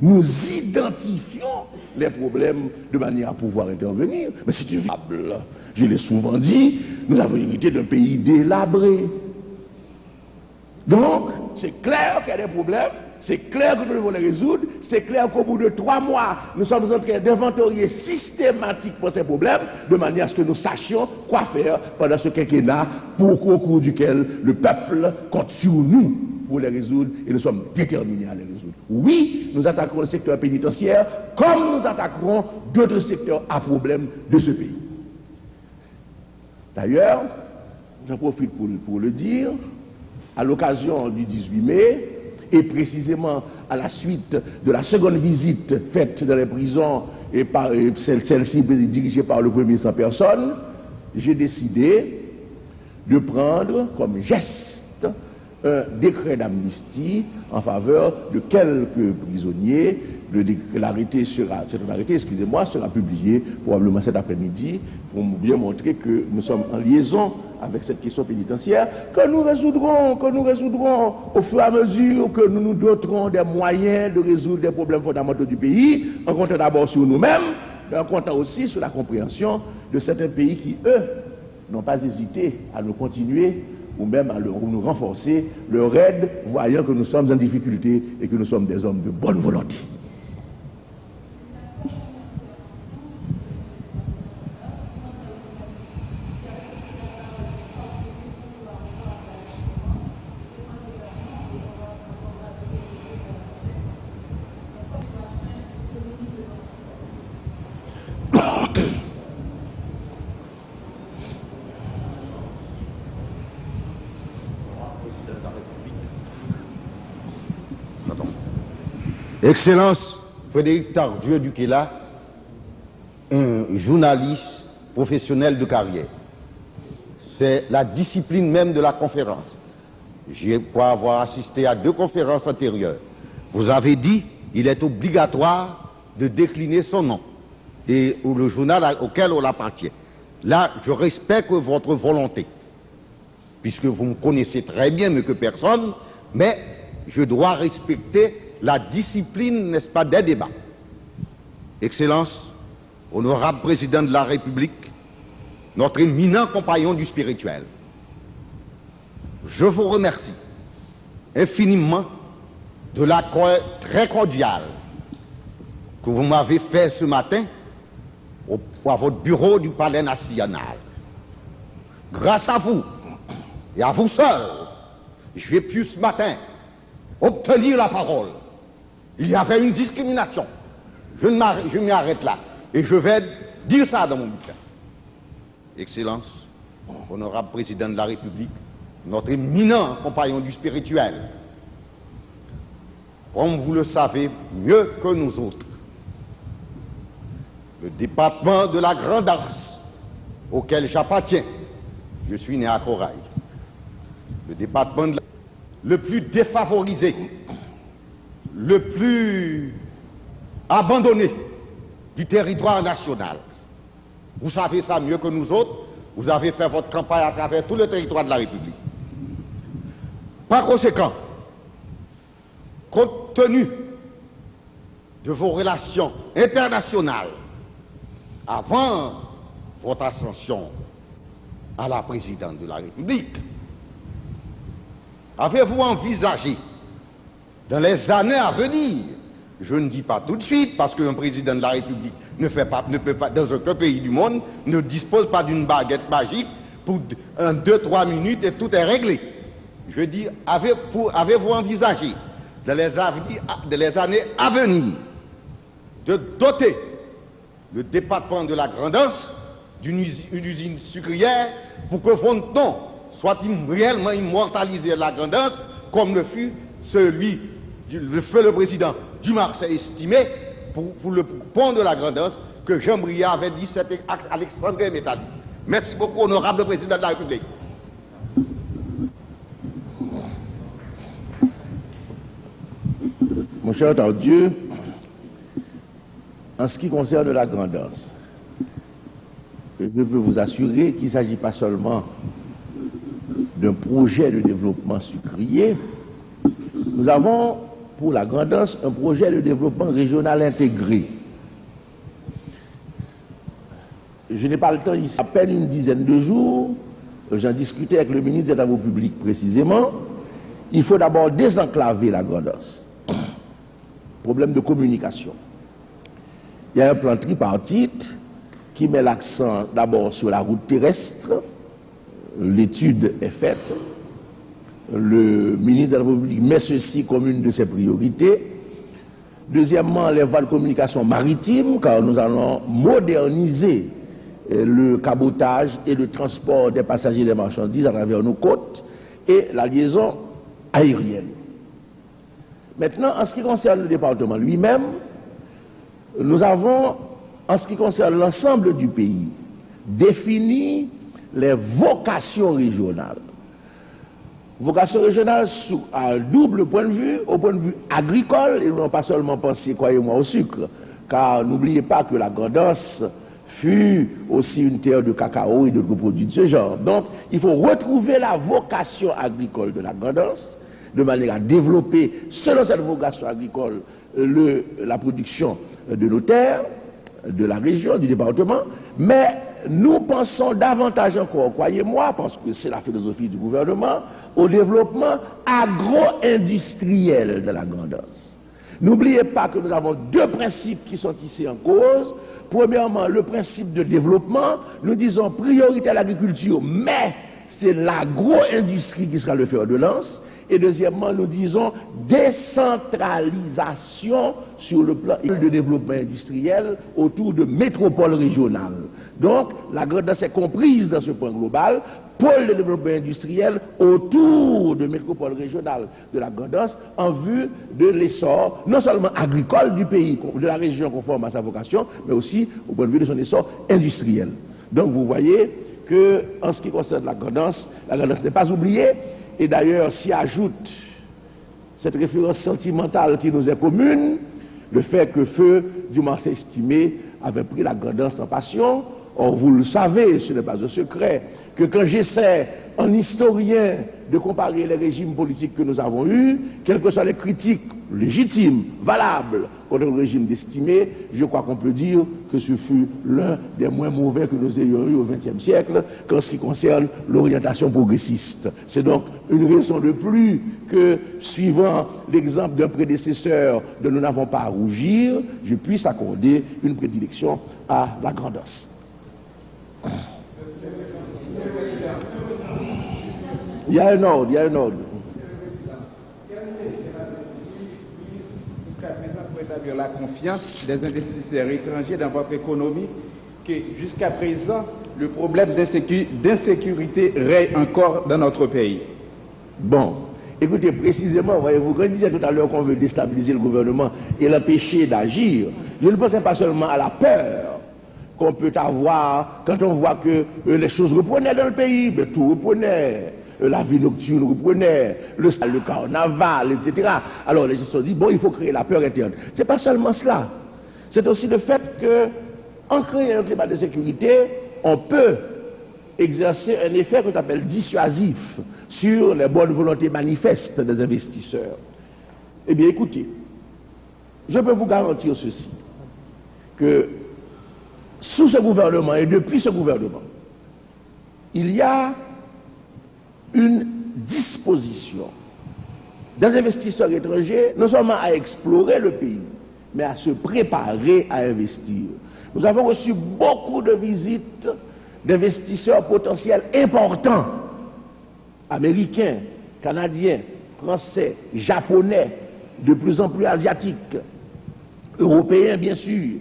Nous identifions les problèmes de manière à pouvoir intervenir. Mais c'est inévitable. Je l'ai souvent dit, nous avons hérité d'un pays délabré. Donc, c'est clair qu'il y a des problèmes. C'est clair que nous devons les résoudre. C'est clair qu'au bout de 3 mois, nous sommes en train d'inventorier systématiquement ces problèmes de manière à ce que nous sachions quoi faire pendant ce quinquennat au cours duquel le peuple compte sur nous pour les résoudre et nous sommes déterminés à les résoudre. Oui, nous attaquerons le secteur pénitentiaire comme nous attaquerons d'autres secteurs à problème de ce pays. D'ailleurs, j'en profite pour le dire, à l'occasion du 18 mai, et précisément à la suite de la seconde visite faite dans les prisons et par celle-ci dirigée par le Premier ministre en personne, j'ai décidé de prendre comme geste un décret d'amnistie en faveur de quelques prisonniers. L'arrêté sera publié probablement cet après-midi pour bien montrer que nous sommes en liaison avec cette question pénitentiaire, que nous résoudrons au fur et à mesure que nous nous doterons des moyens de résoudre les problèmes fondamentaux du pays, en comptant d'abord sur nous-mêmes, mais en comptant aussi sur la compréhension de certains pays qui, eux, n'ont pas hésité à nous continuer ou même à nous renforcer leur aide, voyant que nous sommes en difficulté et que nous sommes des hommes de bonne volonté. Excellence Frédéric Tardieu Duquesla, un journaliste professionnel de carrière. C'est la discipline même de la conférence. Pour avoir assisté à 2 conférences antérieures, vous avez dit qu'il est obligatoire de décliner son nom et le journal auquel on appartient. Là, je respecte votre volonté, puisque vous me connaissez très bien mieux que personne, mais je dois respecter la discipline, n'est-ce pas, des débats. Excellence, honorable président de la République, notre éminent compagnon du spirituel, je vous remercie infiniment de l'accueil très cordial que vous m'avez fait ce matin à votre bureau du Palais National. Grâce à vous et à vous seul, j'ai pu ce matin obtenir la parole. Il y avait une discrimination. Je m'arrête là. Et je vais dire ça dans mon bulletin. Excellence, honorable président de la République, notre éminent compagnon du spirituel, comme vous le savez mieux que nous autres, le département de la Grand'Anse, auquel j'appartiens, je suis né à Corail, le département le plus défavorisé, le plus abandonné du territoire national. Vous savez ça mieux que nous autres, vous avez fait votre campagne à travers tout le territoire de la République. Par conséquent, compte tenu de vos relations internationales avant votre ascension à la présidence de la République, avez-vous envisagé dans les années à venir, je ne dis pas tout de suite, parce qu'un président de la République ne peut pas, dans aucun pays du monde, ne dispose pas d'une baguette magique pour 2-3 minutes et tout est réglé. Je dis, avez-vous envisagé dans les années à venir de doter le département de la Grand'Anse d'une usine sucrière pour que Fontenay soit réellement immortalisé à la Grand'Anse comme le fut celui le feu le président Dumas s'est estimé pour le pont de la Grand'Anse que Jean Brillat avait dit, c'était Alexandre Métadi. Merci beaucoup, honorable président de la République. Mon cher Dieu, en ce qui concerne la Grand'Anse, je peux vous assurer qu'il ne s'agit pas seulement d'un projet de développement sucrier. Nous avons pour la Grand'Anse un projet de développement régional intégré. Je n'ai pas le temps ici, à peine une dizaine de jours, j'en discutais avec le ministre des Travaux publics précisément. Il faut d'abord désenclaver la Grand'Anse. Problème de communication. Il y a un plan tripartite qui met l'accent d'abord sur la route terrestre. L'étude est faite. Le ministre de la République met ceci comme une de ses priorités. Deuxièmement, les voies de communication maritimes, car nous allons moderniser le cabotage et le transport des passagers et des marchandises à travers nos côtes et la liaison aérienne. Maintenant, en ce qui concerne le département lui-même, nous avons, en ce qui concerne l'ensemble du pays, défini les vocations régionales. Vocation régionale à un double point de vue, au point de vue agricole, et nous n'avons pas seulement pensé, croyez-moi, au sucre, car n'oubliez pas que la Grand'Anse fut aussi une terre de cacao et d'autres produits de ce genre. Donc, il faut retrouver la vocation agricole de la Grand'Anse, de manière à développer, selon cette vocation agricole, la production de nos terres, de la région, du département, mais nous pensons davantage encore, croyez-moi, parce que c'est la philosophie du gouvernement, au développement agro-industriel de la Grand'Anse. N'oubliez pas que nous avons deux principes qui sont ici en cause. Premièrement, le principe de développement, nous disons priorité à l'agriculture, mais c'est l'agro-industrie qui sera le fer de lance. Et deuxièmement, nous disons décentralisation sur le plan de développement industriel autour de métropoles régionales. Donc, la Grand'Anse est comprise dans ce point global, pôle de développement industriel autour de métropoles régionales de la Grand'Anse en vue de l'essor, non seulement agricole du pays, de la région conforme à sa vocation, mais aussi au point de vue de son essor industriel. Donc, vous voyez que, en ce qui concerne la Grand'Anse n'est pas oubliée. Et d'ailleurs, s'y ajoute cette référence sentimentale qui nous est commune, le fait que Feu Dumas estimé avait pris la Grand'Anse en passion. Or, vous le savez, ce n'est pas un secret, que quand j'essaie, en historien, de comparer les régimes politiques que nous avons eus, quelles que soient les critiques légitimes, valables, contre le régime d'Estimé, je crois qu'on peut dire que ce fut l'un des moins mauvais que nous ayons eu au XXe siècle, qu'en ce qui concerne l'orientation progressiste. C'est donc une raison de plus que, suivant l'exemple d'un prédécesseur dont nous n'avons pas à rougir, je puisse accorder une prédilection à la Grand'Anse. Il y a un ordre, il y a un ordre. rétablir la confiance des investisseurs étrangers dans votre économie, que jusqu'à présent, le problème d'insécurité règne encore dans notre pays. Bon, écoutez, précisément, voyez-vous, quand je disais tout à l'heure qu'on veut déstabiliser le gouvernement et l'empêcher d'agir, je ne pensais pas seulement à la peur qu'on peut avoir quand on voit que les choses reprenaient dans le pays, mais tout reprenait. La vie nocturne reprenait, le carnaval, etc. Alors les gens se sont dit, bon, il faut créer la peur interne. Ce n'est pas seulement cela. C'est aussi le fait qu'en créant un climat de sécurité, on peut exercer un effet qu'on appelle dissuasif sur les bonnes volontés manifestes des investisseurs. Eh bien, écoutez, je peux vous garantir ceci, que sous ce gouvernement et depuis ce gouvernement, il y a une disposition des investisseurs étrangers, non seulement à explorer le pays, mais à se préparer à investir. Nous avons reçu beaucoup de visites d'investisseurs potentiels importants, américains, canadiens, français, japonais, de plus en plus asiatiques, européens bien sûr,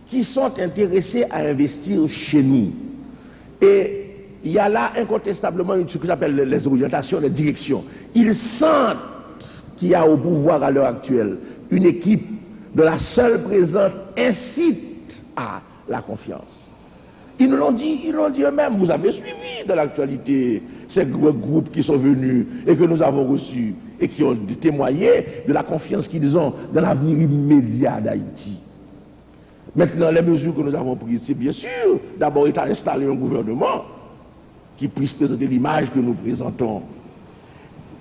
qui sont intéressés à investir chez nous. Et il y a là incontestablement ce que j'appelle les orientations, les directions. Ils sentent qu'il y a au pouvoir à l'heure actuelle une équipe dont la seule présence incite à la confiance. Ils nous l'ont dit eux-mêmes. Vous avez suivi dans l'actualité ces groupes qui sont venus et que nous avons reçus et qui ont témoigné de la confiance qu'ils ont dans l'avenir immédiat d'Haïti. Maintenant, les mesures que nous avons prises, c'est bien sûr d'abord installer un gouvernement qui puisse présenter l'image que nous présentons,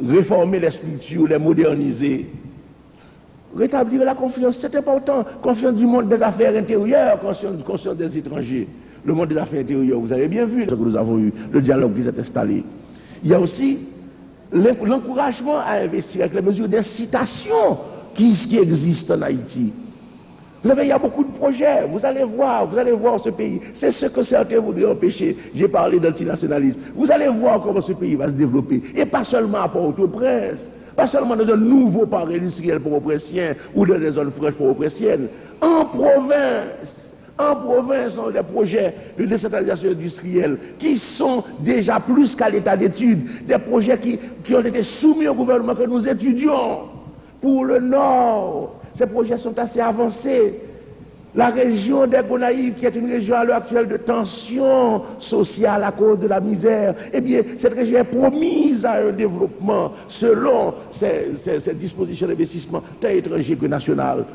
réformer les structures, les moderniser, rétablir la confiance, c'est important, confiance du monde des affaires intérieures, confiance des étrangers. Le monde des affaires intérieures, vous avez bien vu ce que nous avons eu, le dialogue qui s'est installé. Il y a aussi l'encouragement à investir avec les mesures d'incitation qui existent en Haïti. Vous savez, il y a beaucoup de projets, vous allez voir ce pays. C'est ce que certains voudraient empêcher. J'ai parlé d'antinationalisme. Vous allez voir comment ce pays va se développer. Et pas seulement à Port-au-Prince, pas seulement dans un nouveau parc industriel port-au-princien ou dans des zones fraîches port-au-princiennes. En province, on a des projets de décentralisation industrielle qui sont déjà plus qu'à l'état d'étude. Des projets qui ont été soumis au gouvernement que nous étudions pour le Nord. Ces projets sont assez avancés. La région des Gonaïves, qui est une région à l'heure actuelle de tension sociale à cause de la misère, eh bien, cette région est promise à un développement selon ces dispositions d'investissement tant étrangers que nationales.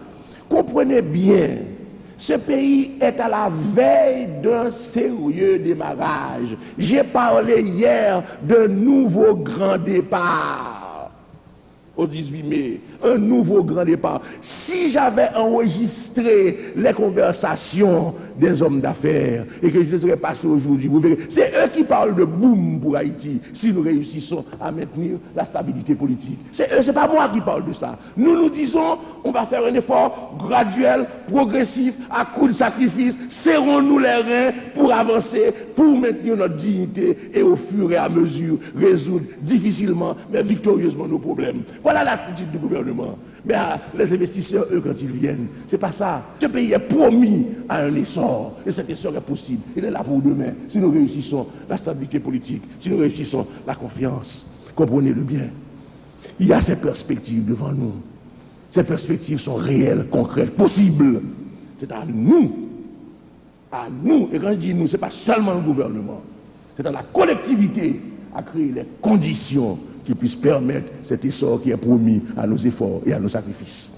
Comprenez bien, ce pays est à la veille d'un sérieux démarrage. J'ai parlé hier d'un nouveau grand départ. Au 18 mai, un nouveau grand départ. Si j'avais enregistré les conversations des hommes d'affaires et que je les aurais passées aujourd'hui, vous verrez, c'est eux qui parlent de boom pour Haïti si nous réussissons à maintenir la stabilité politique. C'est eux, c'est pas moi qui parle de ça. Nous disons, on va faire un effort graduel, progressif, à coup de sacrifice, serrons-nous les reins pour avancer, pour maintenir notre dignité et au fur et à mesure résoudre difficilement mais victorieusement nos problèmes. Voilà l'attitude du gouvernement. Mais les investisseurs, eux, quand ils viennent, c'est pas ça. Ce pays est promis à un essor. Et cet essor est possible. Il est là pour demain. Si nous réussissons la stabilité politique, si nous réussissons la confiance, comprenez-le bien. Il y a ces perspectives devant nous. Ces perspectives sont réelles, concrètes, possibles. C'est à nous. À nous. Et quand je dis nous, ce n'est pas seulement le gouvernement. C'est à la collectivité à créer les conditions qui puisse permettre cet essor qui est promis à nos efforts et à nos sacrifices.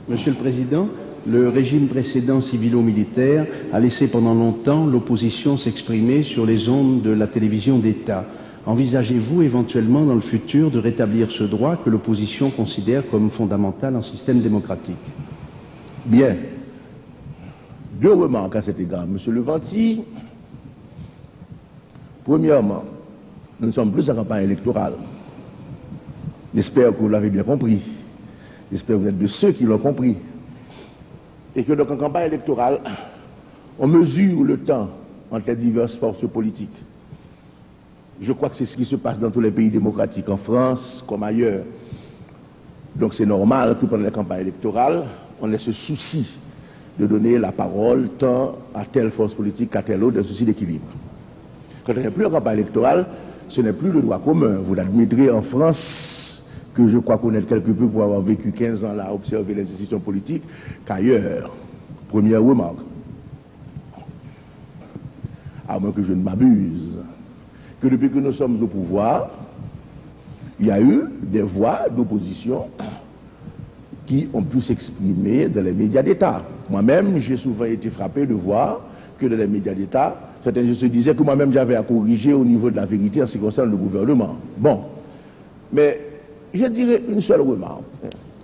Monsieur le Président, le régime précédent civilo-militaire a laissé pendant longtemps l'opposition s'exprimer sur les ondes de la télévision d'État. Envisagez-vous éventuellement dans le futur de rétablir ce droit que l'opposition considère comme fondamental en système démocratique? Bien. Deux remarques à cet égard, Monsieur Levanti. Premièrement, nous ne sommes plus en campagne électorale. J'espère que vous l'avez bien compris. J'espère que vous êtes de ceux qui l'ont compris. Et que donc en campagne électorale, on mesure le temps entre les diverses forces politiques. Je crois que c'est ce qui se passe dans tous les pays démocratiques, en France comme ailleurs. Donc c'est normal que pendant les campagnes électorales, on ait ce souci de donner la parole tant à telle force politique qu'à telle autre, un souci d'équilibre. Quand on n'est plus en campagne électorale, ce n'est plus le droit commun. Vous l'admettrez en France, que je crois connaître quelque peu pour avoir vécu 15 ans là à observer les institutions politiques, qu'ailleurs. Première remarque. À moins que je ne m'abuse, que depuis que nous sommes au pouvoir, il y a eu des voix d'opposition qui ont pu s'exprimer dans les médias d'État. Moi-même, j'ai souvent été frappé de voir que dans les médias d'État, certains se disaient que moi-même j'avais à corriger au niveau de la vérité en ce qui concerne le gouvernement. Bon, mais je dirais une seule remarque.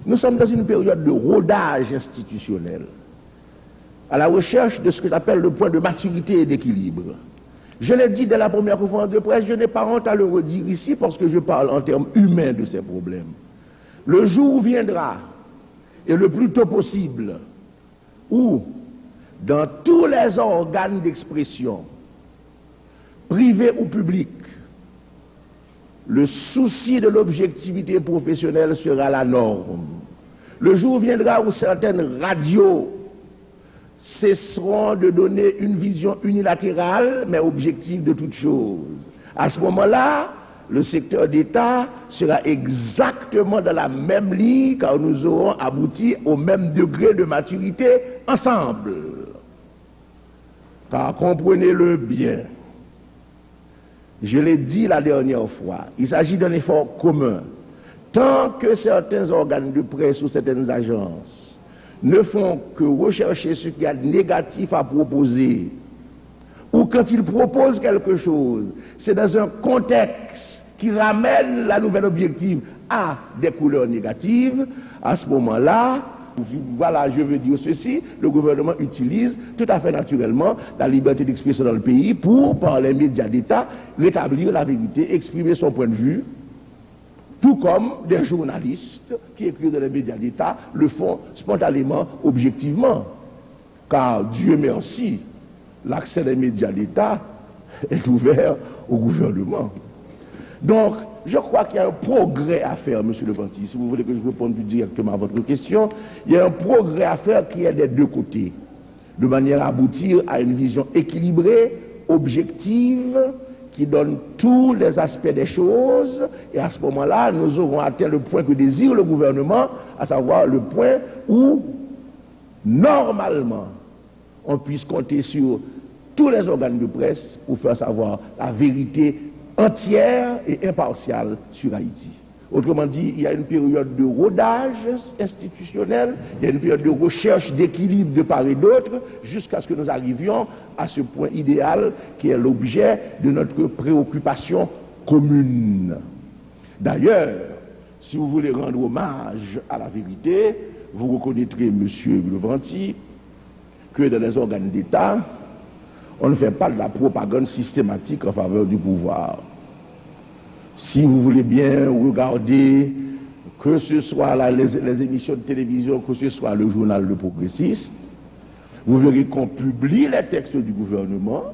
Nous sommes dans une période de rodage institutionnel, à la recherche de ce que j'appelle le point de maturité et d'équilibre. Je l'ai dit dès la première conférence de presse, je n'ai pas honte à le redire ici parce que je parle en termes humains de ces problèmes. Le jour viendra, et le plus tôt possible, où dans tous les organes d'expression, privés ou publics, le souci de l'objectivité professionnelle sera la norme. Le jour viendra où certaines radios cesseront de donner une vision unilatérale, mais objective de toute chose. À ce moment-là, le secteur d'État sera exactement dans la même ligne, car nous aurons abouti au même degré de maturité ensemble. Car comprenez-le bien, je l'ai dit la dernière fois, il s'agit d'un effort commun. Tant que certains organes de presse ou certaines agences ne font que rechercher ce qu'il y a de négatif à proposer, ou quand ils proposent quelque chose, c'est dans un contexte qui ramène la nouvelle objective à des couleurs négatives, à ce moment-là, voilà, je veux dire ceci, le gouvernement utilise tout à fait naturellement la liberté d'expression dans le pays pour, par les médias d'État, rétablir la vérité, exprimer son point de vue, tout comme des journalistes qui écrivent dans les médias d'État le font spontanément, objectivement. Car Dieu merci, l'accès des médias d'État est ouvert au gouvernement. Donc, je crois qu'il y a un progrès à faire, Monsieur le Panti. Si vous voulez que je réponde plus directement à votre question, il y a un progrès à faire qui est des deux côtés, de manière à aboutir à une vision équilibrée, objective, qui donne tous les aspects des choses, et à ce moment-là, nous aurons atteint le point que désire le gouvernement, à savoir le point où, normalement, on puisse compter sur tous les organes de presse pour faire savoir la vérité entière et impartiale sur Haïti. Autrement dit, il y a une période de rodage institutionnel, il y a une période de recherche d'équilibre de part et d'autre, jusqu'à ce que nous arrivions à ce point idéal qui est l'objet de notre préoccupation commune. D'ailleurs, si vous voulez rendre hommage à la vérité, vous reconnaîtrez, Monsieur Levanti, que dans les organes d'État, on ne fait pas de la propagande systématique en faveur du pouvoir. Si vous voulez bien regarder, que ce soit les émissions de télévision, que ce soit le journal Le Progressiste, vous verrez qu'on publie les textes du gouvernement,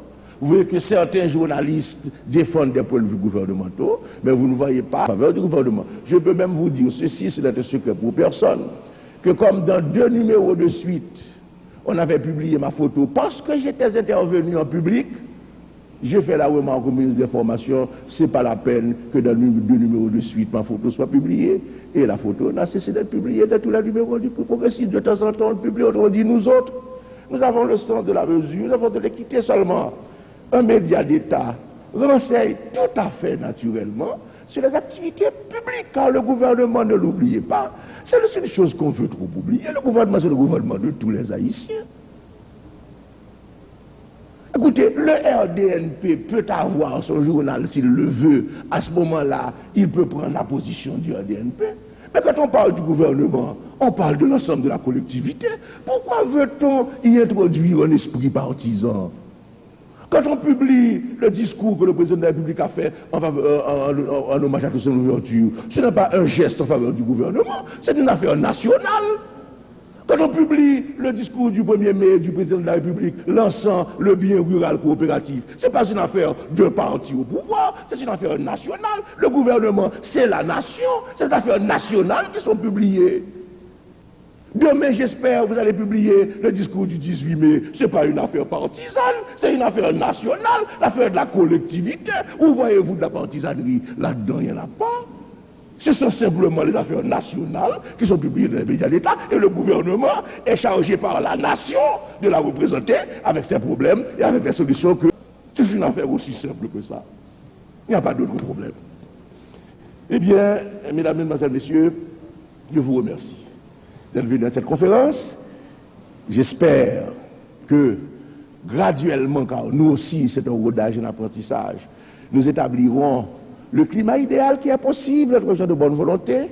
vous verrez que certains journalistes défendent des points de vue gouvernementaux, mais vous ne voyez pas en faveur du gouvernement. Je peux même vous dire ceci, c'est un secret pour personne, que comme dans 2 numéros de suite, on avait publié ma photo parce que j'étais intervenu en public, j'ai fait la remarque au ministre des Informations, c'est pas la peine que dans 2 numéros de suite, ma photo soit publiée. Et la photo n'a cessé d'être publiée dans tous les numéros du Progressiste. De temps en temps, on le publie, on dit nous autres, nous avons le sens de la mesure, nous avons de l'équité seulement. Un média d'État renseigne tout à fait naturellement sur les activités publiques, car le gouvernement, ne l'oubliez pas, c'est la seule chose qu'on veut trop oublier. Le gouvernement, c'est le gouvernement de tous les Haïtiens. Écoutez, le RDNP peut avoir son journal s'il le veut. À ce moment-là, il peut prendre la position du RDNP. Mais quand on parle du gouvernement, on parle de l'ensemble de la collectivité. Pourquoi veut-on y introduire un esprit partisan? Quand on publie le discours que le président de la République a fait en hommage à toute son ouverture, ce n'est pas un geste en faveur du gouvernement, c'est une affaire nationale. Quand on publie le discours du 1er mai du président de la République lançant le bien rural coopératif, ce n'est pas une affaire d'un parti au pouvoir, c'est une affaire nationale. Le gouvernement, c'est la nation. Ces affaires nationales qui sont publiées. Demain, j'espère, vous allez publier le discours du 18 mai. Ce n'est pas une affaire partisane, c'est une affaire nationale, l'affaire de la collectivité. Où voyez-vous de la partisanerie? Là-dedans, il n'y en a pas. Ce sont simplement les affaires nationales qui sont publiées dans les médias d'État et le gouvernement est chargé par la nation de la représenter avec ses problèmes et avec les solutions que c'est une affaire aussi simple que ça. Il n'y a pas d'autre problème. Eh bien, mesdames, mesdemoiselles, messieurs, je vous remercie d'être venus à cette conférence. J'espère que graduellement, car nous aussi c'est un rodage et un apprentissage, nous établirons le climat idéal qui est possible, être gens de bonne volonté.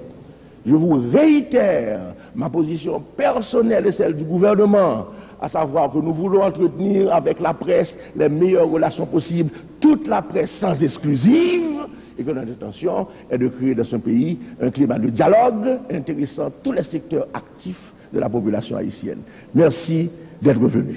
Je vous réitère ma position personnelle et celle du gouvernement, à savoir que nous voulons entretenir avec la presse les meilleures relations possibles, toute la presse sans exclusive, et que notre intention est de créer dans ce pays un climat de dialogue intéressant tous les secteurs actifs de la population haïtienne. Merci d'être venus.